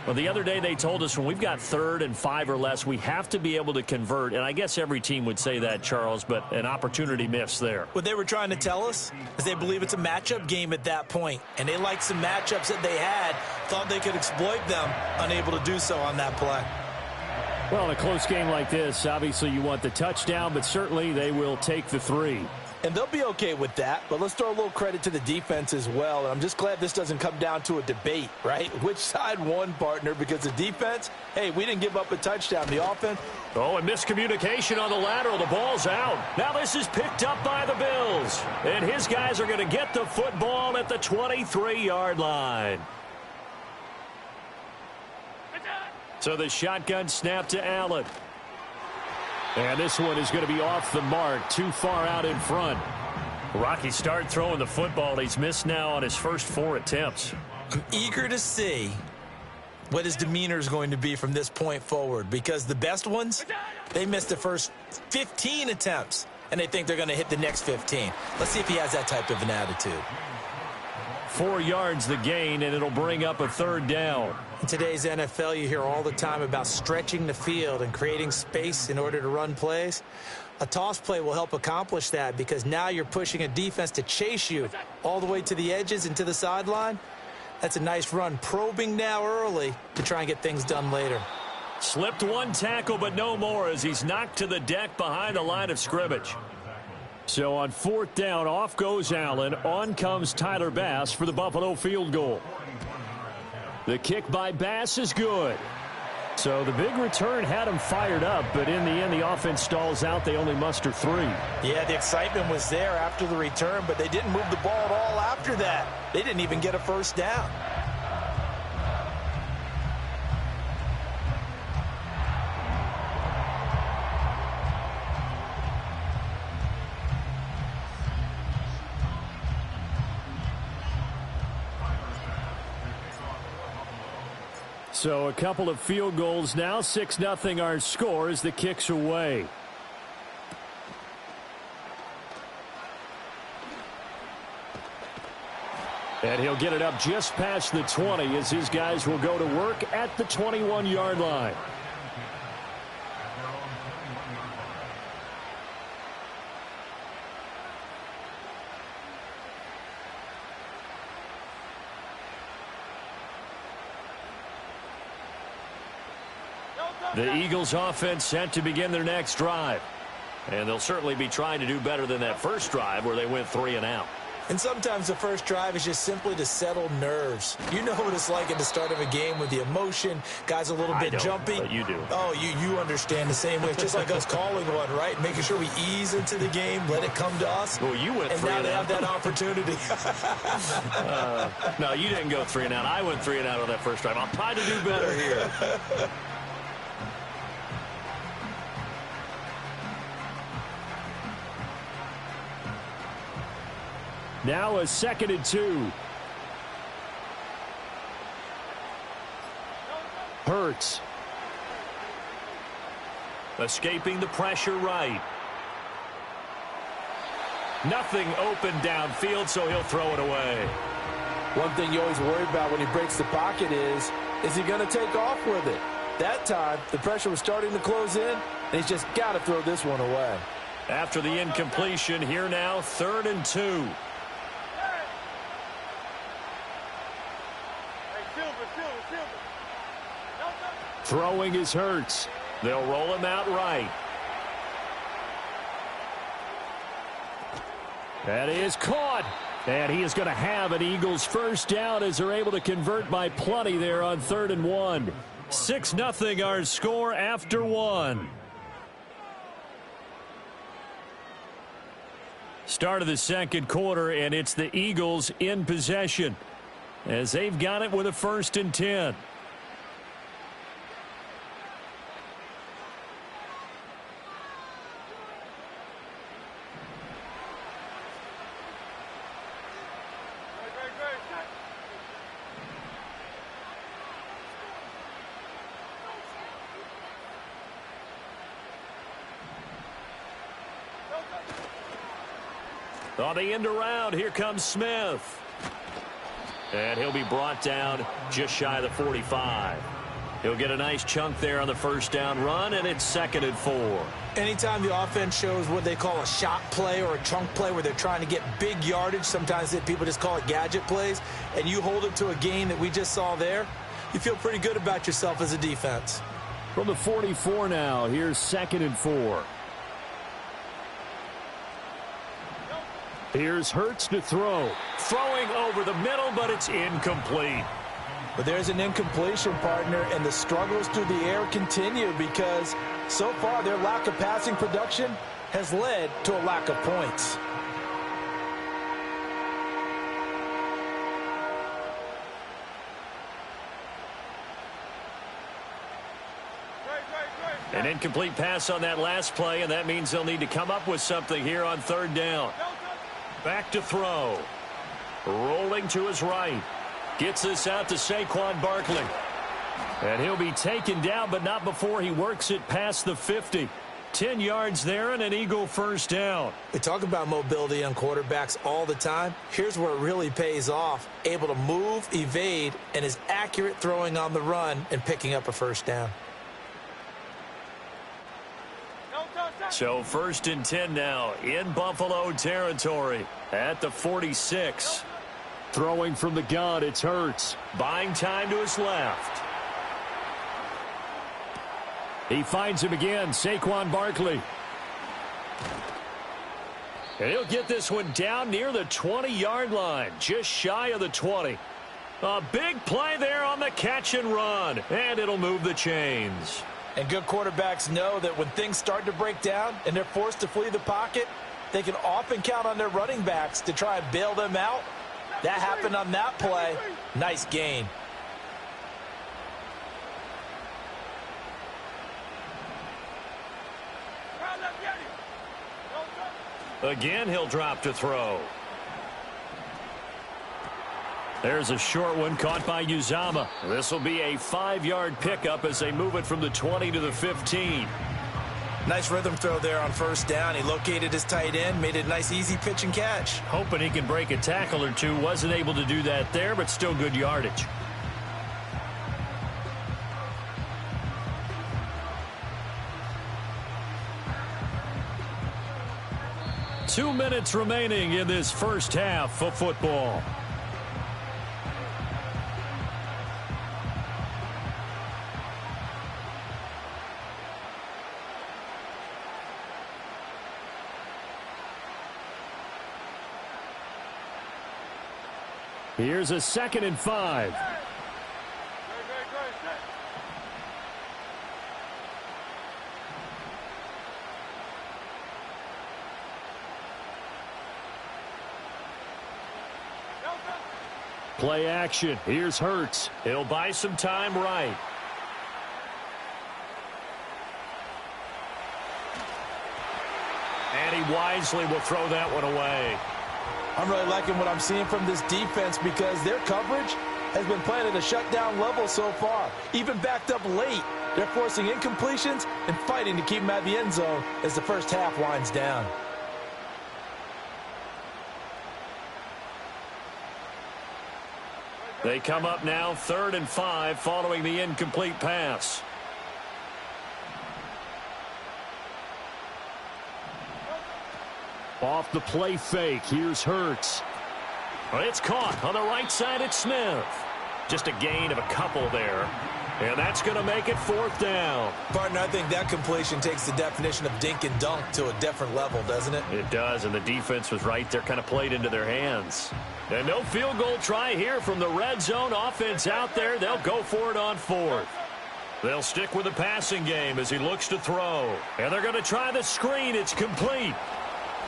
Well, the other day they told us when we've got 3rd and 5 or less, we have to be able to convert. And I guess every team would say that, Charles, but an opportunity miss there. What they were trying to tell us is they believe it's a matchup game at that point, and they liked some matchups that they had, thought they could exploit them, unable to do so on that play. Well, in a close game like this, obviously you want the touchdown, but certainly they will take the 3. And they'll be okay with that, but let's throw a little credit to the defense as well. And I'm just glad this doesn't come down to a debate, right? Which side won, partner? Because the defense, hey, we didn't give up a touchdown. The offense. Oh, and miscommunication on the lateral. The ball's out. Now this is picked up by the Bills. And his guys are going to get the football at the 23-yard line. So the shotgun snap to Allen. And this one is going to be off the mark, too far out in front. Rocky start throwing the football. He's missed now on his first 4 attempts. I'm eager to see what his demeanor is going to be from this point forward, because the best ones, they missed the first 15 attempts, and they think they're going to hit the next 15. Let's see if he has that type of an attitude. 4 yards the gain, and it'll bring up a 3rd down. In today's NFL, you hear all the time about stretching the field and creating space in order to run plays. A toss play will help accomplish that, because now you're pushing a defense to chase you all the way to the edges and to the sideline. That's a nice run, probing now early to try and get things done later. Slipped 1 tackle, but no more, as he's knocked to the deck behind the line of scrimmage. So on 4th down, off goes Allen. On comes Tyler Bass for the Buffalo field goal. The kick by Bass is good. So the big return had him fired up, but in the end, the offense stalls out. They only muster 3. Yeah, the excitement was there after the return, but they didn't move the ball at all after that. They didn't even get a first down. So a couple of field goals now. 6-0 our score as the kick's away. And he'll get it up just past the 20 as his guys will go to work at the 21-yard line. The Eagles offense set to begin their next drive. And they'll certainly be trying to do better than that first drive where they went 3 and out. And sometimes the first drive is just simply to settle nerves. You know what it's like at the start of a game with the emotion. Guys a little bit jumpy. But you do. Oh, you understand the same way. It's just like us calling one, right? Making sure we ease into the game, let it come to us. Well, you went 3 and out. And now they have that opportunity. No, you didn't go 3 and out. I went 3 and out on that first drive. I'll try to do better here. Now a 2nd and 2. Hurts. Escaping the pressure right. Nothing open downfield, so he'll throw it away. One thing you always worry about when he breaks the pocket is he going to take off with it? That time, the pressure was starting to close in, and he's just got to throw this one away. After the incompletion, here now, 3rd and 2. Throwing is Hurts. They'll roll him out right. That is caught. And he is going to have an Eagles first down as they're able to convert by plenty there on 3rd and 1. 6-0 our score after 1. Start of the second quarter, and it's the Eagles in possession as they've got it with a 1st and 10. On the end around, here comes Smith. And he'll be brought down just shy of the 45. He'll get a nice chunk there on the first down run, and it's 2nd and 4. Anytime the offense shows what they call a shot play or a chunk play where they're trying to get big yardage, sometimes people just call it gadget plays, and you hold it to a gain that we just saw there, you feel pretty good about yourself as a defense. From the 44 now, here's 2nd and 4. Here's Hurts to throw. Throwing over the middle, but it's incomplete. But there's an incompletion, partner, and the struggles through the air continue because so far their lack of passing production has led to a lack of points. An incomplete pass on that last play, and that means they'll need to come up with something here on 3rd down. Back to throw. Rolling to his right. Gets this out to Saquon Barkley. And he'll be taken down, but not before he works it past the 50. 10 yards there and an Eagle first down. We talk about mobility on quarterbacks all the time. Here's where it really pays off. Able to move, evade, and is accurate throwing on the run and picking up a first down. So 1st and 10 now in Buffalo territory at the 46. Throwing from the gun, it's Hurts. Buying time to his left. He finds him again, Saquon Barkley. And he'll get this one down near the 20-yard line, just shy of the 20. A big play there on the catch and run, and it'll move the chains. And good quarterbacks know that when things start to break down and they're forced to flee the pocket, they can often count on their running backs to try and bail them out. That happened on that play. Nice gain. Again, he'll drop to throw. There's a short one caught by Uzama. This will be a 5-yard pickup as they move it from the 20 to the 15. Nice rhythm throw there on 1st down. He located his tight end, made it a nice easy pitch and catch. Hoping he can break a tackle or two. Wasn't able to do that there, but still good yardage. Two minutes remaining in this first half of football. Here's a 2nd and 5. Play action. Here's Hurts. He'll buy some time right. And he wisely will throw that one away. I'm really liking what I'm seeing from this defense because their coverage has been playing at a shutdown level so far. Even backed up late, they're forcing incompletions and fighting to keep them at the end zone as the first half winds down. They come up now 3rd and 5 following the incomplete pass. Off the play fake, here's Hurts. Well, it's caught on the right side at Smith. Just a gain of a couple there. And that's going to make it 4th down. Partner, I think that completion takes the definition of dink and dunk to a different level, doesn't it? It does, and the defense was right there, kind of played into their hands. And no field goal try here from the red zone offense out there. They'll go for it on 4th. They'll stick with the passing game as he looks to throw. And they're going to try the screen. It's complete.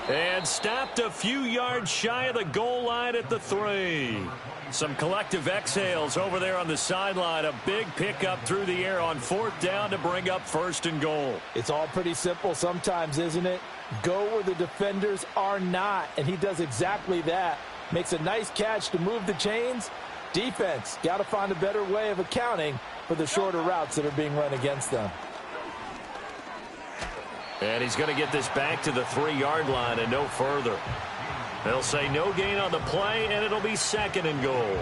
And stopped a few yards shy of the goal line at the 3. Some collective exhales over there on the sideline. A big pickup through the air on 4th down to bring up 1st and goal. It's all pretty simple sometimes, isn't it? Go where the defenders are not, and he does exactly that. Makes a nice catch to move the chains. Defense, got to find a better way of accounting for the shorter routes that are being run against them. And he's going to get this back to the 3-yard line and no further. They'll say no gain on the play, and it'll be 2nd and goal.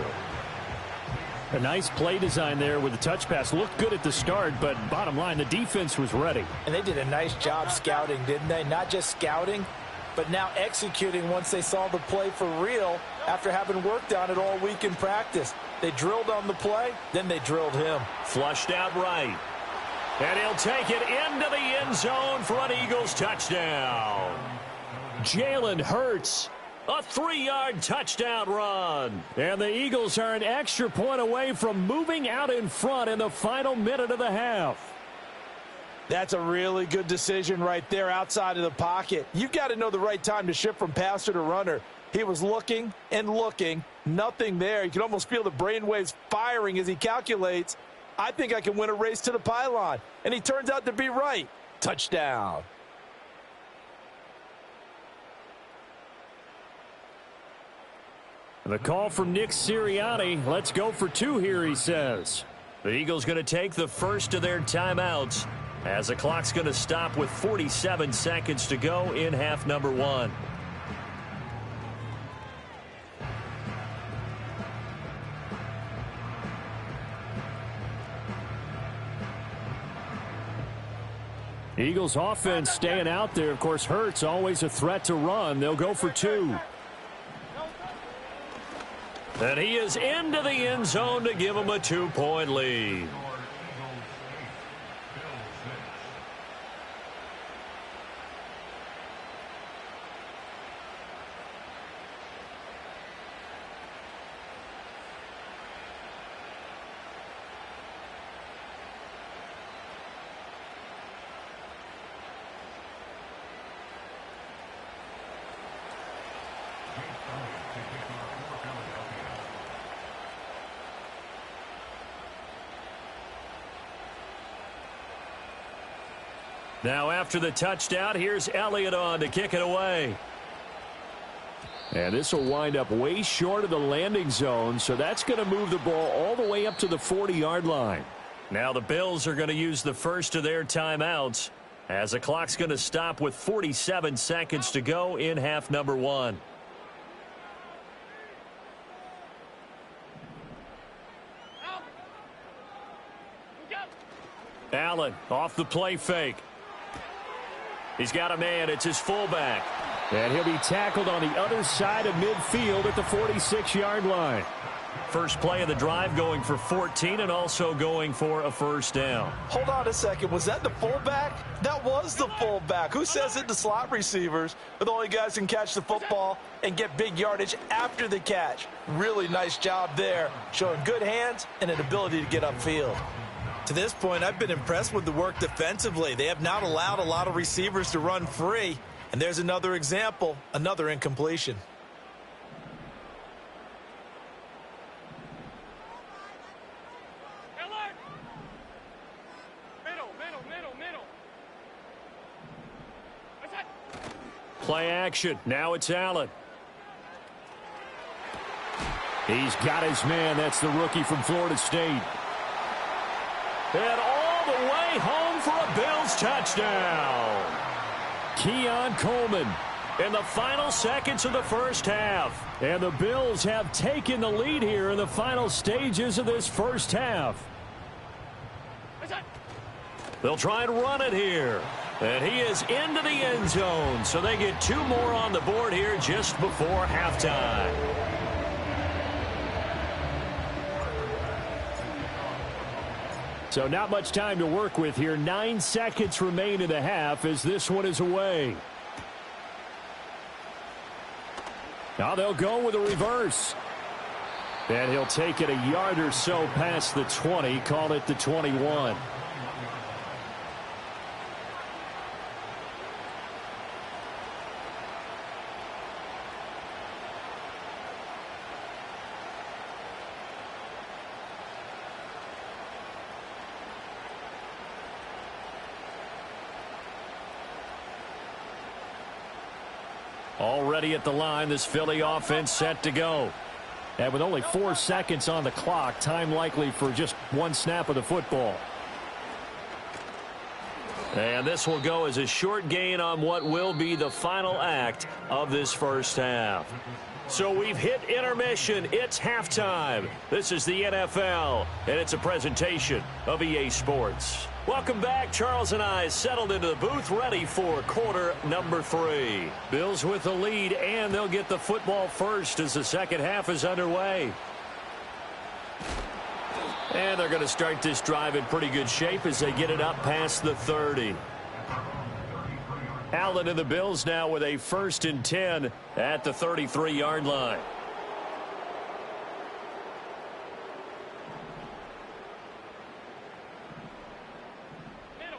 A nice play design there with the touch pass. Looked good at the start, but bottom line, the defense was ready. And they did a nice job scouting, didn't they? Not just scouting, but now executing once they saw the play for real after having worked on it all week in practice. They drilled on the play, then they drilled him. Flushed out right. And he'll take it into the end zone for an Eagles touchdown. Jalen Hurts. A 3-yard touchdown run. And the Eagles are an extra point away from moving out in front in the final minute of the half. That's a really good decision right there outside of the pocket. You've got to know the right time to shift from passer to runner. He was looking and looking. Nothing there. You can almost feel the brainwaves firing as he calculates, I think I can win a race to the pylon. And he turns out to be right. Touchdown. The call from Nick Sirianni. Let's go for 2 here, he says. The Eagles going to take the first of their timeouts as the clock's going to stop with 47 seconds to go in half number 1. Eagles offense staying out there. Of course, Hurts always a threat to run. They'll go for 2. And he is into the end zone to give him a 2-point lead. Now after the touchdown, here's Elliott on to kick it away. And this will wind up way short of the landing zone, so that's going to move the ball all the way up to the 40-yard line. Now the Bills are going to use the first of their timeouts as the clock's going to stop with 47 seconds to go in half number 1. Allen off the play fake. He's got a man. It's his fullback. And he'll be tackled on the other side of midfield at the 46-yard line. First play of the drive going for 14 and also going for a first down. Hold on a second. Was that the fullback? That was the fullback. Who says it to slot receivers? But the only guys can catch the football and get big yardage after the catch. Really nice job there, showing good hands and an ability to get upfield. To this point, I've been impressed with the work defensively. They have not allowed a lot of receivers to run free. And there's another example, another incompletion. Play action. Now it's Allen. He's got his man. That's the rookie from Florida State. And all the way home for a Bills touchdown. Keon Coleman In the final seconds of the first half. And the Bills have taken the lead here in the final stages of this first half. They'll try and run it here. And he is into the end zone. So they get 2 more on the board here just before halftime. So not much time to work with here. 9 seconds remain in the half as this one is away. Now they'll go with a reverse. And he'll take it a yard or so past the 20. Call it the 21. Already at the line, this Philly offense set to go. And with only 4 seconds on the clock, time likely for just 1 snap of the football. And this will go as a short gain on what will be the final act of this first half. So we've hit intermission. It's halftime. This is the NFL, and it's a presentation of EA Sports. Welcome back. Charles and I settled into the booth, ready for quarter number 3. Bills with the lead, and they'll get the football first as the second half is underway. And they're going to start this drive in pretty good shape as they get it up past the 30. Allen and the Bills now with a 1st and 10 at the 33-yard line. Middle.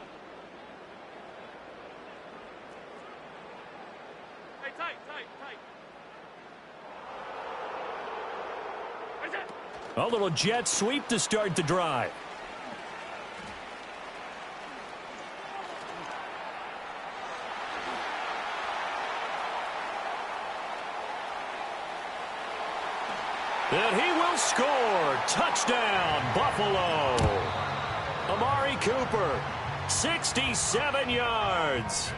Hey, tight. Where's that? A little jet sweep to start the drive. And he will score. Touchdown, Buffalo. Amari Cooper, 67 yards.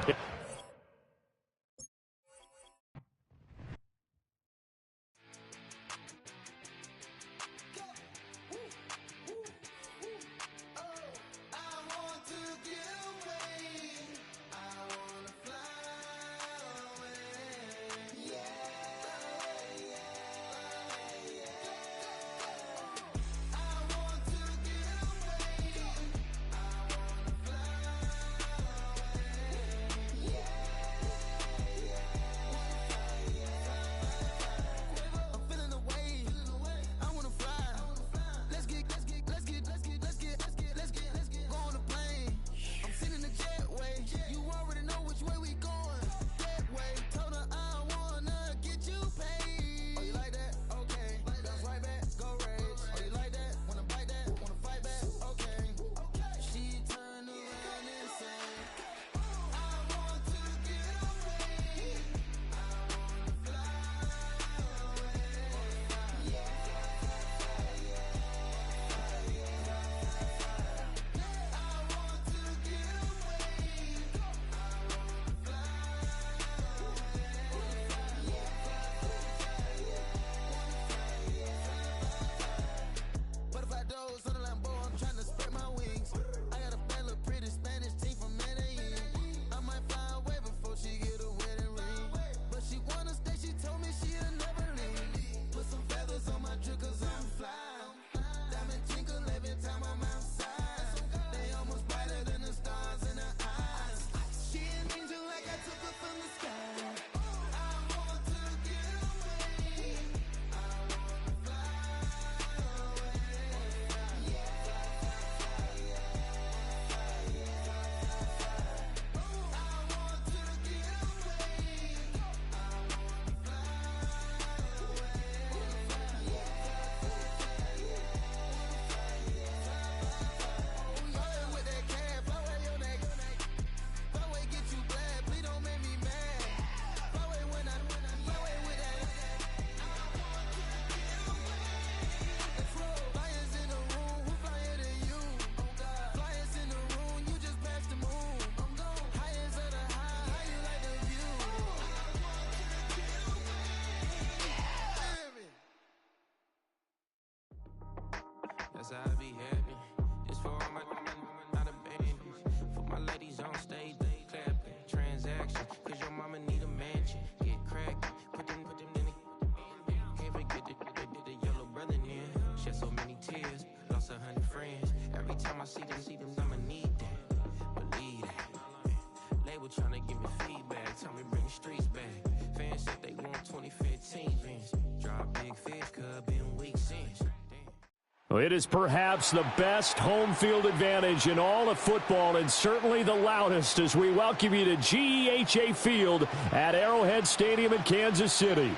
That's how I be happy. This for all my not a baby. For my ladies on stage, they clapping. Transaction, cause your mama need a mansion. Get cracked, put them in the. Can't forget the yellow brother near. Shed so many tears, lost 100 friends. Every time I see them, I'ma need that. Believe that. Label tryna give me feedback. Tell me bring the streets back. Fans said they want 2015 Vince. Drop big fish, cuz been weak since. It is perhaps the best home field advantage in all of football, and certainly the loudest, as we welcome you to GEHA Field at Arrowhead Stadium in Kansas City.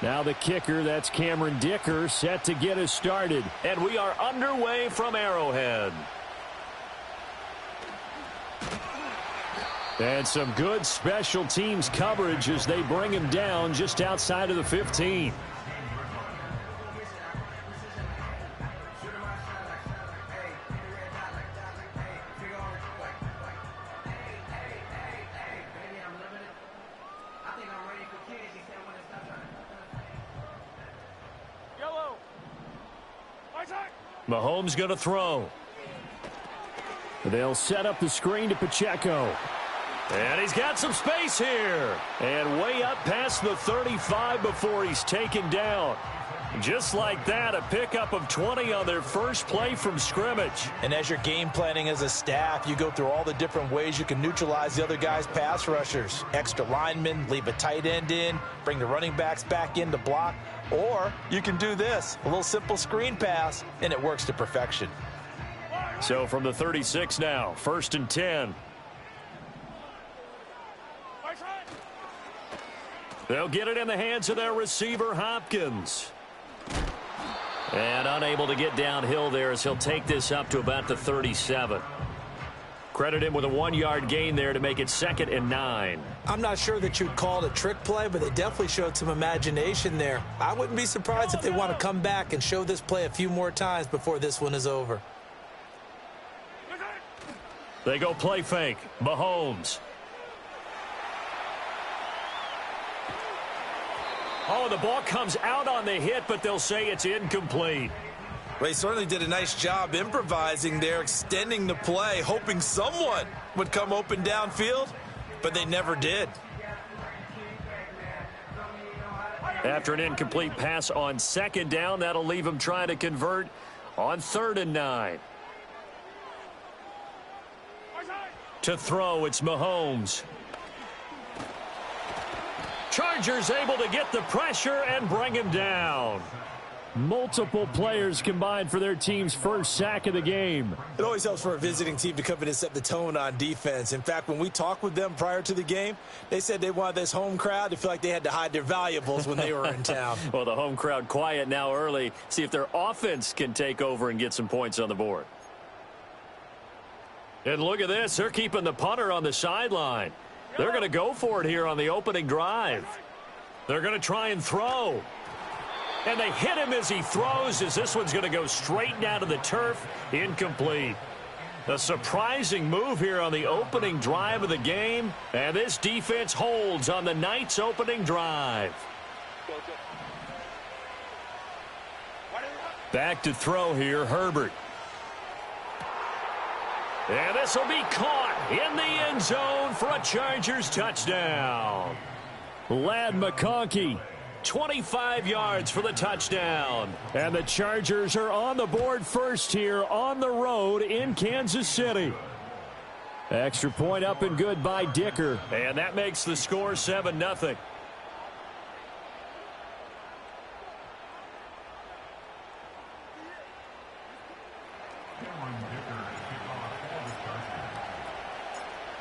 Now the kicker, that's Cameron Dicker, set to get us started. And we are underway from Arrowhead. And some good special teams coverage as they bring him down just outside of the 15. Mahomes going to throw. They'll set up the screen to Pacheco. And he's got some space here. And way up past the 35 before he's taken down. Just like that, a pickup of 20 on their first play from scrimmage. And as you're game planning as a staff, you go through all the different ways you can neutralize the other guy's pass rushers. Extra linemen, leave a tight end in, bring the running backs back in to block. Or you can do this, a little simple screen pass, and it works to perfection. So from the 36 now, 1st and 10. They'll get it in the hands of their receiver, Hopkins. And unable to get downhill there as he'll take this up to about the 37. Credit him with a 1-yard gain there to make it 2nd and 9. I'm not sure that you'd call it a trick play, but they definitely showed some imagination there. I wouldn't be surprised if they want to come back and show this play a few more times before this one is over. They go play fake. Mahomes. Oh, the ball comes out on the hit, but they'll say it's incomplete. Well, he certainly did a nice job improvising there, extending the play, hoping someone would come open downfield, but they never did. After an incomplete pass on 2nd down, that'll leave him trying to convert on 3rd and 9. To throw, it's Mahomes. Chargers able to get the pressure and bring him down. Multiple players combined for their team's first sack of the game. It always helps for a visiting team to come in and set the tone on defense. In fact, when we talked with them prior to the game, they said they wanted this home crowd to feel like they had to hide their valuables when they were in town. Well, the home crowd quiet now early. See if their offense can take over and get some points on the board. And look at this. They're keeping the punter on the sideline. They're going to go for it here on the opening drive. They're going to try and throw. And they hit him as he throws, as this one's going to go straight down to the turf. Incomplete. A surprising move here on the opening drive of the game. And this defense holds on the night's opening drive. Back to throw here, Herbert. And this will be caught in the end zone for a Chargers touchdown. Ladd McConkey, 25 yards for the touchdown. And the Chargers are on the board first here on the road in Kansas City. Extra point up and good by Dicker. And that makes the score 7-0.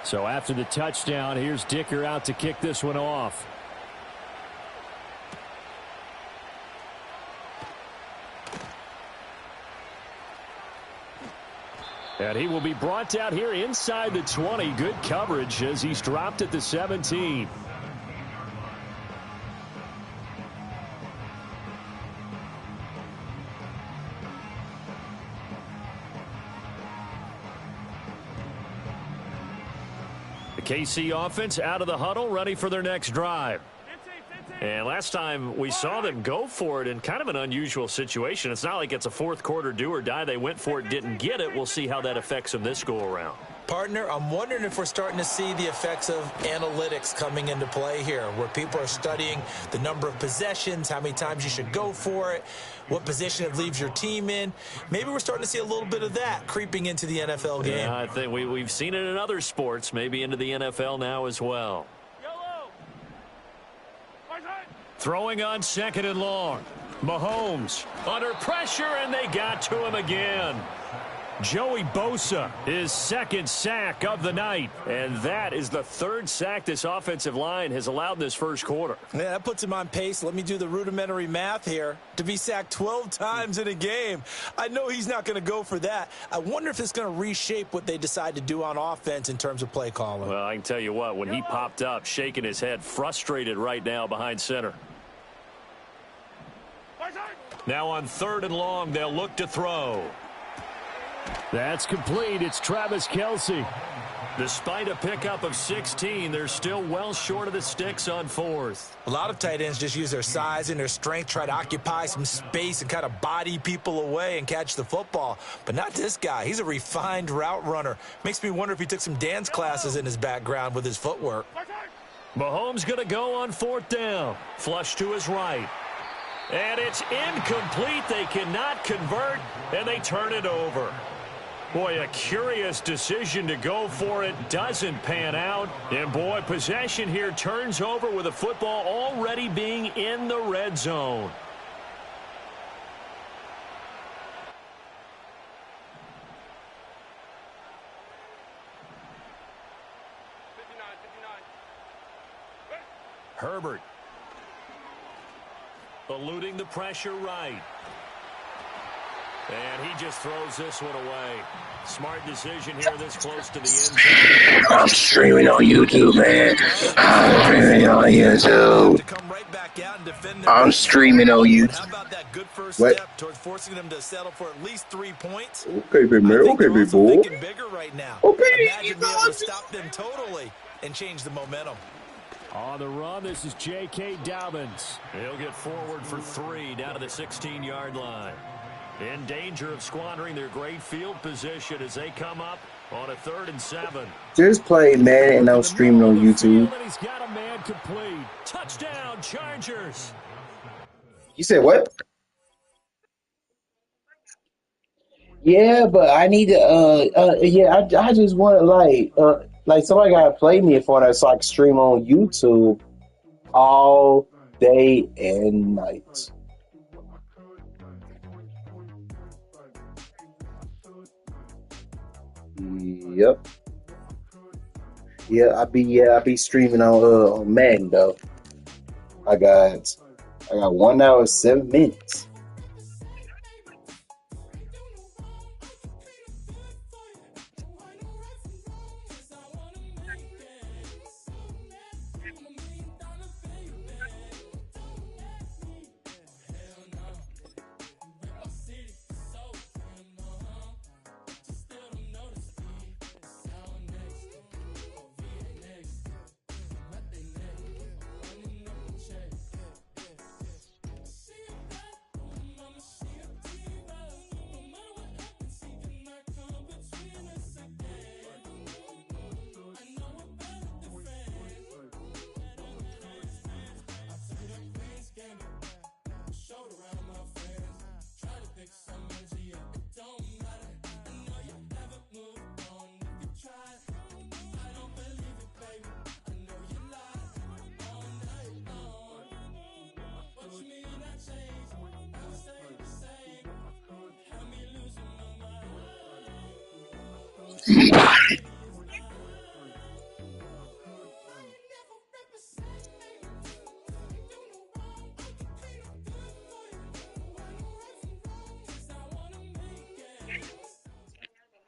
So after the touchdown, here's Dicker out to kick this one off. And he will be brought out here inside the 20. Good coverage as he's dropped at the 17. The KC offense out of the huddle, ready for their next drive. And last time we saw them go for it in kind of an unusual situation. It's not like it's a fourth quarter do or die. They went for it, didn't get it. We'll see how that affects them this go around. Partner, I'm wondering if we're starting to see the effects of analytics coming into play here, where people are studying the number of possessions, how many times you should go for it, what position it leaves your team in. Maybe we're starting to see a little bit of that creeping into the NFL game. Yeah, I think we've seen it in other sports, maybe into the NFL now as well. Throwing on 2nd and long. Mahomes under pressure, and they got to him again. Joey Bosa, his second sack of the night. And that is the third sack this offensive line has allowed in this first quarter. Yeah, that puts him on pace. Let me do the rudimentary math here. To be sacked 12 times in a game. I know he's not going to go for that. I wonder if it's going to reshape what they decide to do on offense in terms of play calling. Well, I can tell you what, when he popped up, shaking his head, frustrated right now behind center. Now on 3rd and long, they'll look to throw. That's complete. It's Travis Kelce. Despite a pickup of 16, they're still well short of the sticks on 4th. A lot of tight ends just use their size and their strength, try to occupy some space and kind of body people away and catch the football. But not this guy. He's a refined route runner. Makes me wonder if he took some dance classes in his background with his footwork. Mahomes going to go on 4th down. Flush to his right. And it's incomplete. They cannot convert, and they turn it over. Boy, a curious decision to go for it. Doesn't pan out. And, boy, possession here turns over with the football already being in the red zone. Herbert. Eluding the pressure right. And he just throws this one away. Smart decision here this close to the end zone. I'm streaming on YouTube, man. I'm streaming on YouTube. I'm streaming on YouTube. How about that good first What? step towards forcing them to settle for at least 3 points? Okay, big man. I think Okay, they're big also boy. thinking bigger right now. Okay, Imagine being able to stop them totally and change the momentum. On the run, this is J.K. Dobbins. He'll get forward for 3 down to the 16-yard line. In danger of squandering their great field position as they come up on a 3rd and 7. Just play Madden and I'm streaming on YouTube. And he's got a man complete. Touchdown, Chargers. You said what? Yeah, but I need to. Yeah, I just want to like somebody gotta play me for that so I can stream on YouTube all day and night. Yep. I be streaming on Madden though. I got 1 hour 7 minutes.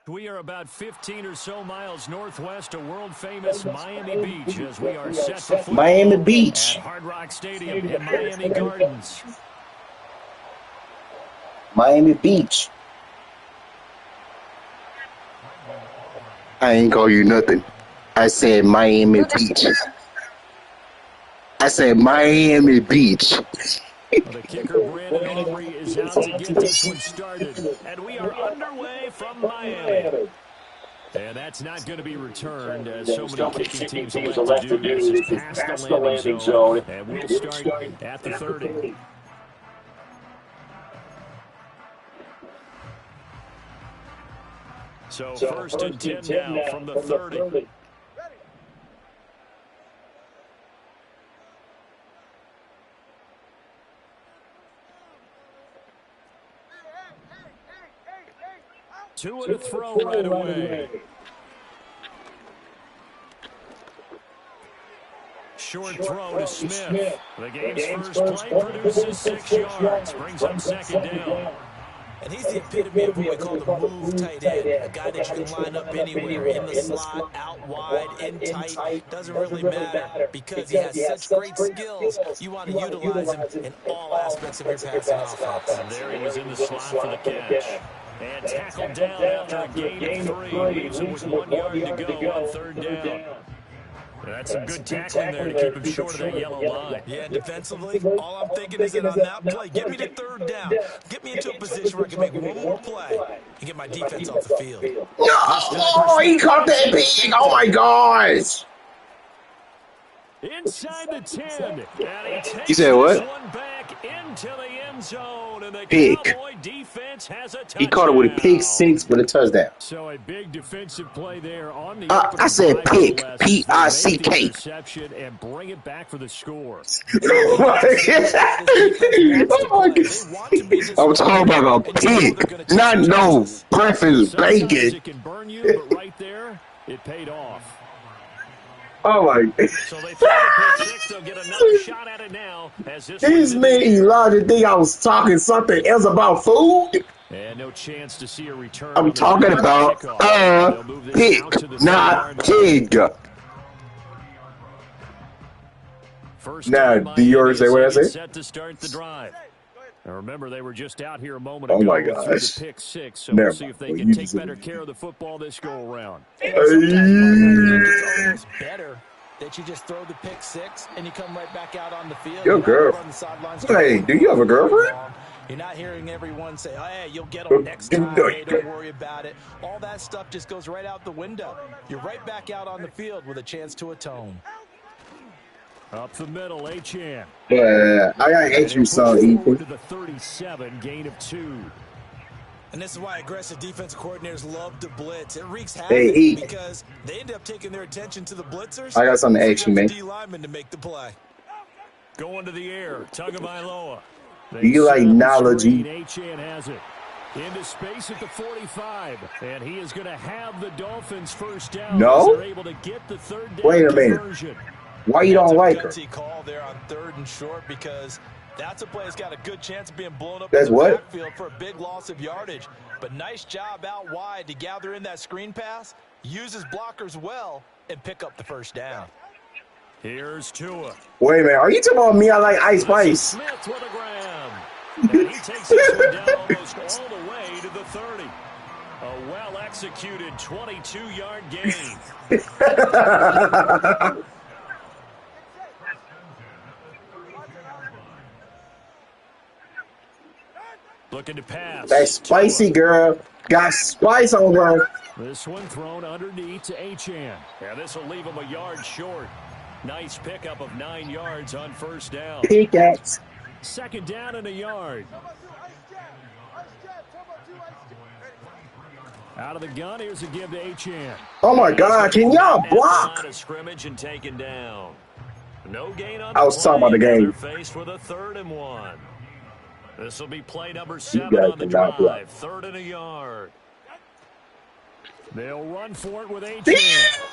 We are about 15 or so miles northwest of world-famous Miami Beach as we are set for football Miami Beach. at Hard Rock Stadium in Miami Gardens. Miami Beach. I ain't call you nothing. I said Miami Beach. I said Miami Beach. Well, the kicker, Brandon Aubrey, is out to get this one started. And we are underway from Miami. And that's not going to be returned, as so many kicking teams elect to do. This is past the landing zone. And we'll start at the 30. So first and 10 now from the 30. Tua to throw right away. Short throw to Smith. The game's first play produces 6 yards. Brings up second down. And he's the epitome of what we call the move tight end, a guy that you can line up anywhere, in the slot, out wide, in tight. Doesn't really matter because he has such great skills. You want to utilize him in all aspects of your passing offense. And there he was in the slot for the catch. And tackled down after a gain of 3. Leaves him with 1 yard to go on third down. That's some good tackling there to keep him short of that yellow line. Yeah, defensively, all I'm thinking is that on that play, get me to third down. Get me into a position where I can make one more play and get my defense off the field. No! Oh, he caught that pig! Oh, my gosh! Inside the 10. And he takes You said what? this one back into the end zone. And the Pig. Cowboy defense has a touchdown. He caught it with a pick 6 with a touchdown. So a big defensive play there on the I said pick. P-I-C-K. Interception and bring it back for the score. Oh my God. I'm talking about a pig, not no breakfast Sometimes bacon. it can burn you, but right there, it paid off. Oh my! So they throw the pick 6. They'll get another shot at it now. As This man Elijah think I was talking something else about food. And no chance to see a return. I'm talking about pig, not pig. First Now, time do you understand what I said? Set to start the drive. Now remember, they were just out here a moment Oh ago my through gosh. the pick 6, so Never we'll see if they mind. can You take just- better care of the football this go-around. It's almost better that you just throw the pick 6 and you come right back out on the field. Your You're not girl- on the sidelines. Hey, do you have a girlfriend? You're not hearing everyone say, oh, hey, you'll get them next time. Hey, don't worry about it. All that stuff just goes right out the window. You're right back out on the field with a chance to atone. Up the middle, Achane. Yeah, I got you some, Forward to Ethan. the 37, gain of 2. And this is why aggressive defensive coordinators love to blitz. It wreaks havoc Hey, E. because they end up taking their attention to the blitzers. I got something to ask you, man. D lineman to make the play. Going to the air, Tagovailoa. Do you like knowledge? Achane has it. Into space at the 45. And he is going to have the Dolphins first down. No? As they're able to get the third down Wait a minute. conversion. Why you don't like her? That's a gutsy call there on 3rd and short because that's a play that's got a good chance of being blown up That's in the what? backfield for a big loss of yardage. But nice job out wide to gather in that screen pass, use his blockers well, and pick up the first down. Here's Tua. Wait a minute, are you talking about me? I like Ice Spice. Smith with a grab. And he takes this one down almost all the way to the 30. A well-executed 22-yard gain. Looking to pass. That spicy girl got spice on her. This one thrown underneath to Achane. Yeah, this will leave him a yard short. Nice pickup of 9 yards on first down. Pickaxe. Second down and a yard. Out of the gun, here's a give to Achane. Oh my God, can y'all At the block? line of scrimmage and taken down. No gain on I was talking about the game. They're faced with a 3rd and 1. This will be play number 7 guys on the cannot drive. block. 3rd and a yard. They'll run for it with Achane.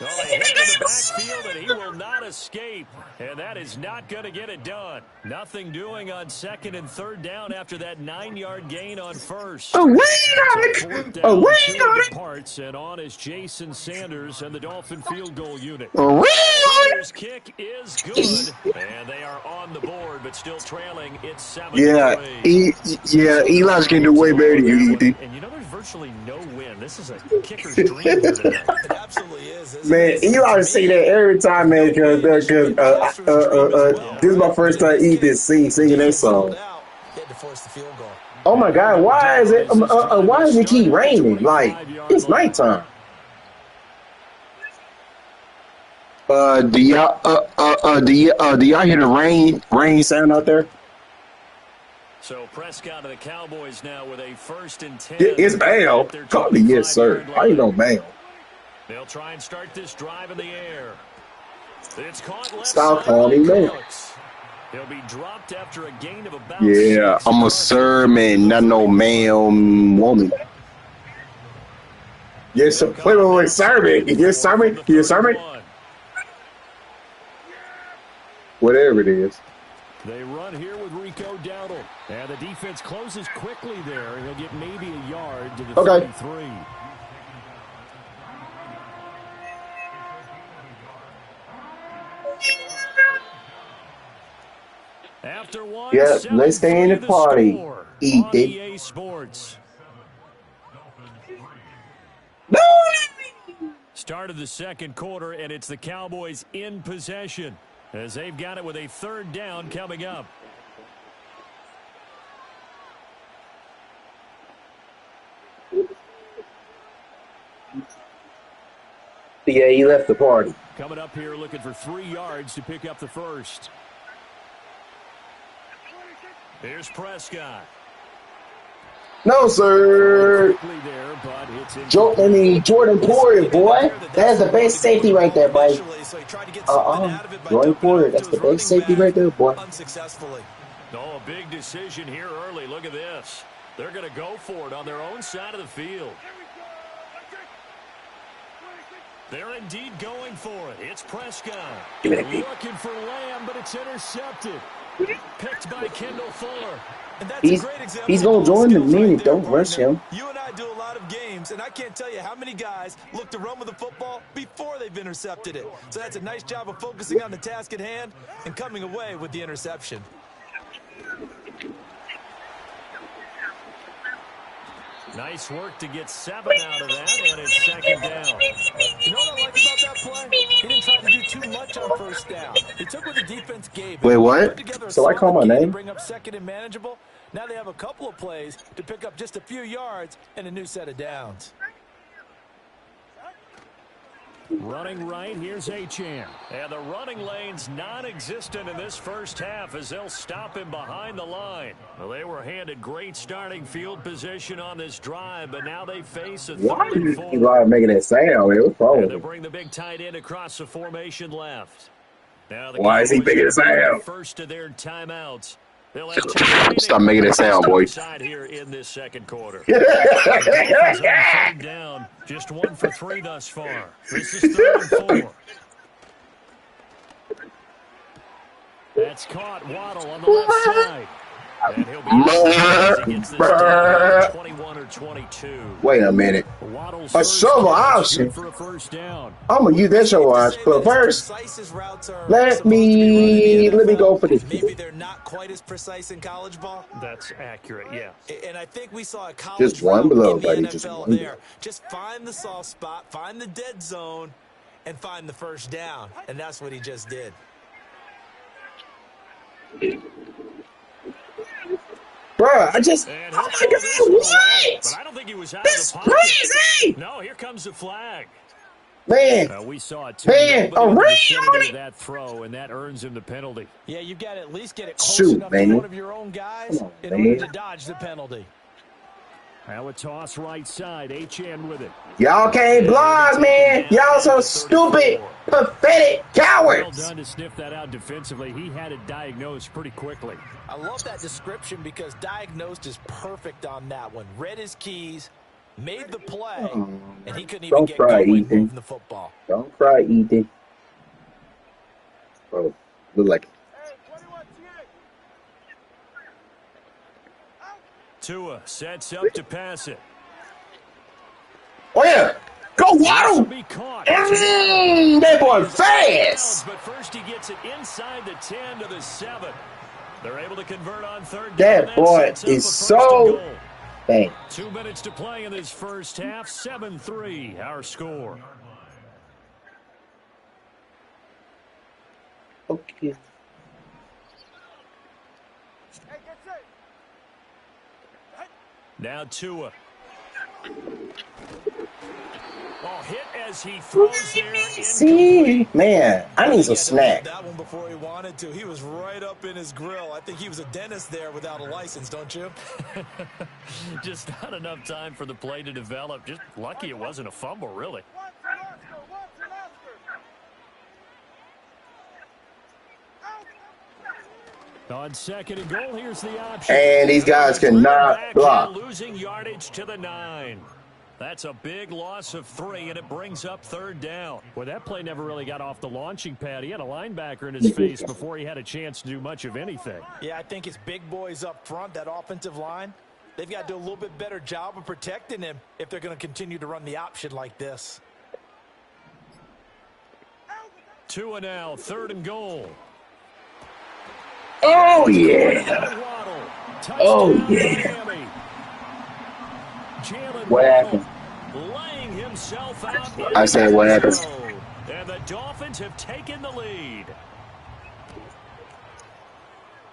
Oh, they hit him in the backfield, and he will not escape. And that is not going to get it done. Nothing doing on 2nd and 3rd down after that 9-yard gain on first. Oh, wait So on it. 4th down, Oh, wait 2 on it. departs, and on is Jason Sanders and the Dolphin field goal unit. Oh, wait on it. Sanders' kick is good, and they are on the board, but still trailing. It's 7-3. Yeah, Eli's can do way better than you, Ethan. And you know there's virtually no win. This is a kicker's dream here tonight. It absolutely is. Man, Eli say that every time, man, because this is my first time Ethan singing that song. He had to force the field goal. Oh my God, why is it keep raining? Like, it's nighttime. Do y'all hear the rain sound out there? So Prescott of the Cowboys now with a 1st and 10. It's Bale. Call me, yes, sir. How you know, Bale? They'll try and start this drive in the air. It's caught left Stop side calling by me, man. Cooks. He'll be dropped after a gain of about Yeah, 6. I'm a sir, man, not no man, woman. Yes, wait, sermon. Your sermon? Your sermon? Whatever it is. They run here with Rico Dowdle. And the defense closes quickly there. He'll get maybe a yard to the 33. After one, yep, let's stay in the party. Eat it. EA Sports. Start of the second quarter, and it's the Cowboys in possession as they've got it with a third down coming up. Yeah, he left the party. Coming up here looking for 3 yards to pick up the first. Here's Prescott. No, sir. Jordan Poyer, boy. That's the best safety right there, boy. Jordan Poyer, that's the best safety right there, boy. Oh, a big decision here early. Look at this. They're going to go for it on their own side of the field. They're indeed going for it. It's Prescott. Looking for Lamb, but it's intercepted. Picked by Kendall Fuller. And that's a great example. He's going to join the men and don't rush him. You and I do a lot of games, and I can't tell you how many guys look to run with the football before they've intercepted it. So that's a nice job of focusing on the task at hand and coming away with the interception. Nice work to get 7 out of that, and it's second down. You know what I like about that play? He didn't try to do too much on first down. He took what the defense gave. Wait, what? So I call my name? Bring up second and manageable. Now they have a couple of plays to pick up just a few yards and a new set of downs. Running right, here's Achane. And the running lane's non-existent in this first half as they'll stop him behind the line. Well, they were handed great starting field position on this drive, but now they face a third and 4. Why making that sound? It was wrong. They'll bring the big tight end across the formation left. Now the Why is he making a sound? First of their timeouts. Stop making it sound, boy. Here in this second quarter. Down. Just 1 for 3 thus far. This is 3rd and 4. That's caught. Waddle on the left side. And he'll be against this 21 or 22. Wait a minute. A shovel option. For a first down. I'm gonna use that shovel option, but first, let me go for this. Maybe they're not quite as precise in college ball. That's accurate, yeah. And I think we saw a college just one below, in the buddy. NFL Just one there. Just find the soft spot, find the dead zone, and find the first down. And that's what he just did. Bruh, I just, oh my God, what? But I don't think he was out That's of the pocket. crazy. No, here comes the flag. Man, We saw it man, a ring that throw, and that earns him the penalty. Yeah, you've got to at least get it close enough to one of your own guys in order to dodge the penalty. Now a toss right side. Achane with it. Y'all can't block, man. Y'all so stupid, pathetic cowards. Well done to sniff that out defensively. He had it diagnosed pretty quickly. I love that description because diagnosed is perfect on that one. Read his keys, made the play, and he couldn't even get going moving the football. Don't cry, Ethan. Oh, look like it. Tua sets up to pass it. Oh, yeah. Go, Waddle. That boy fast. But first he gets it inside the 10 to the 7. They're able to convert on third down. That boy is so bang. 2 minutes to play in this first half. 7-3 our score. Okay. Now Tua. Oh, hit as he throws there. See, man, I need some snack. That one before he wanted to. He was right up in his grill. I think he was a dentist there without a license, don't you? Just not enough time for the play to develop. Just lucky it wasn't a fumble, really. On second and goal, here's the option. And these guys cannot block. Losing yardage to the 9. That's a big loss of 3, and it brings up 3rd down. Well, that play never really got off the launching pad. He had a linebacker in his face before he had a chance to do much of anything. Yeah, I think it's big boys up front, that offensive line. They've got to do a little bit better job of protecting him if they're going to continue to run the option like this. 2 and now, 3rd and goal. Oh, yeah. Oh, yeah. What happened? Laying himself out. I said, what happened? And the Dolphins have taken the lead.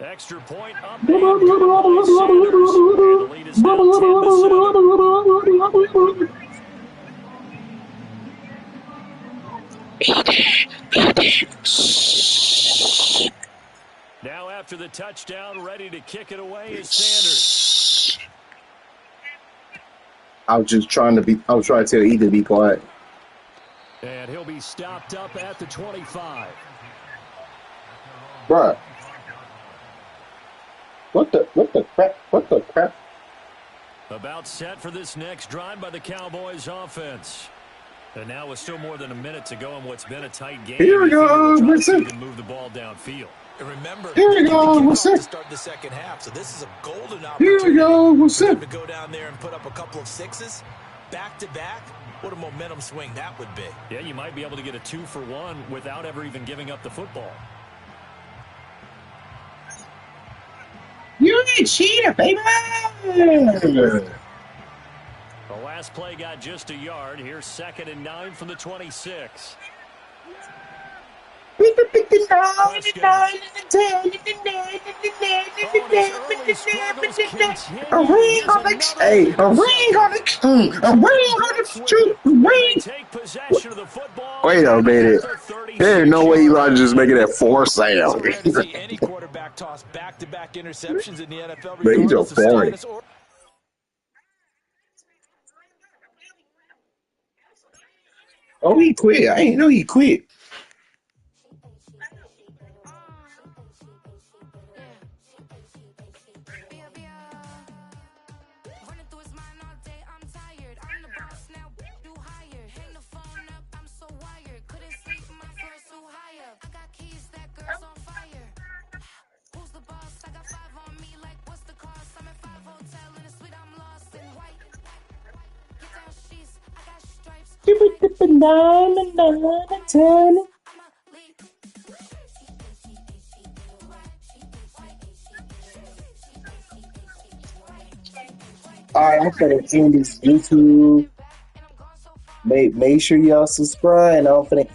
Extra point up. And good by Sanders. And the lead is now 10-7. Now after the touchdown, ready to kick it away is Sanders. I was trying to tell Ethan to be quiet. And he'll be stopped up at the 25. Bruh. What the crap? About set for this next drive by the Cowboys offense. And now with still more than a minute to go in what's been a tight game. Here we go. Move the ball downfield. And remember, here we go. What's to up? start the second half, so this is a golden opportunity. Here we go. What's up? To go down there and put up a couple of 6s back to back. What a momentum swing that would be. Yeah, you might be able to get a 2-for-1 without ever even giving up the football. You're a cheater, baby. The last play got just a yard. Here's 2nd and 9 from the 26. Wait a minute. There's no way Eli just making that 4 sound. Any quarterback toss back-to-back interceptions in the NFL. Man, he's just boring. Oh, he quit. I didn't know he quit. Alright, I'm gonna end this YouTube. Make sure y'all subscribe, and I'm gonna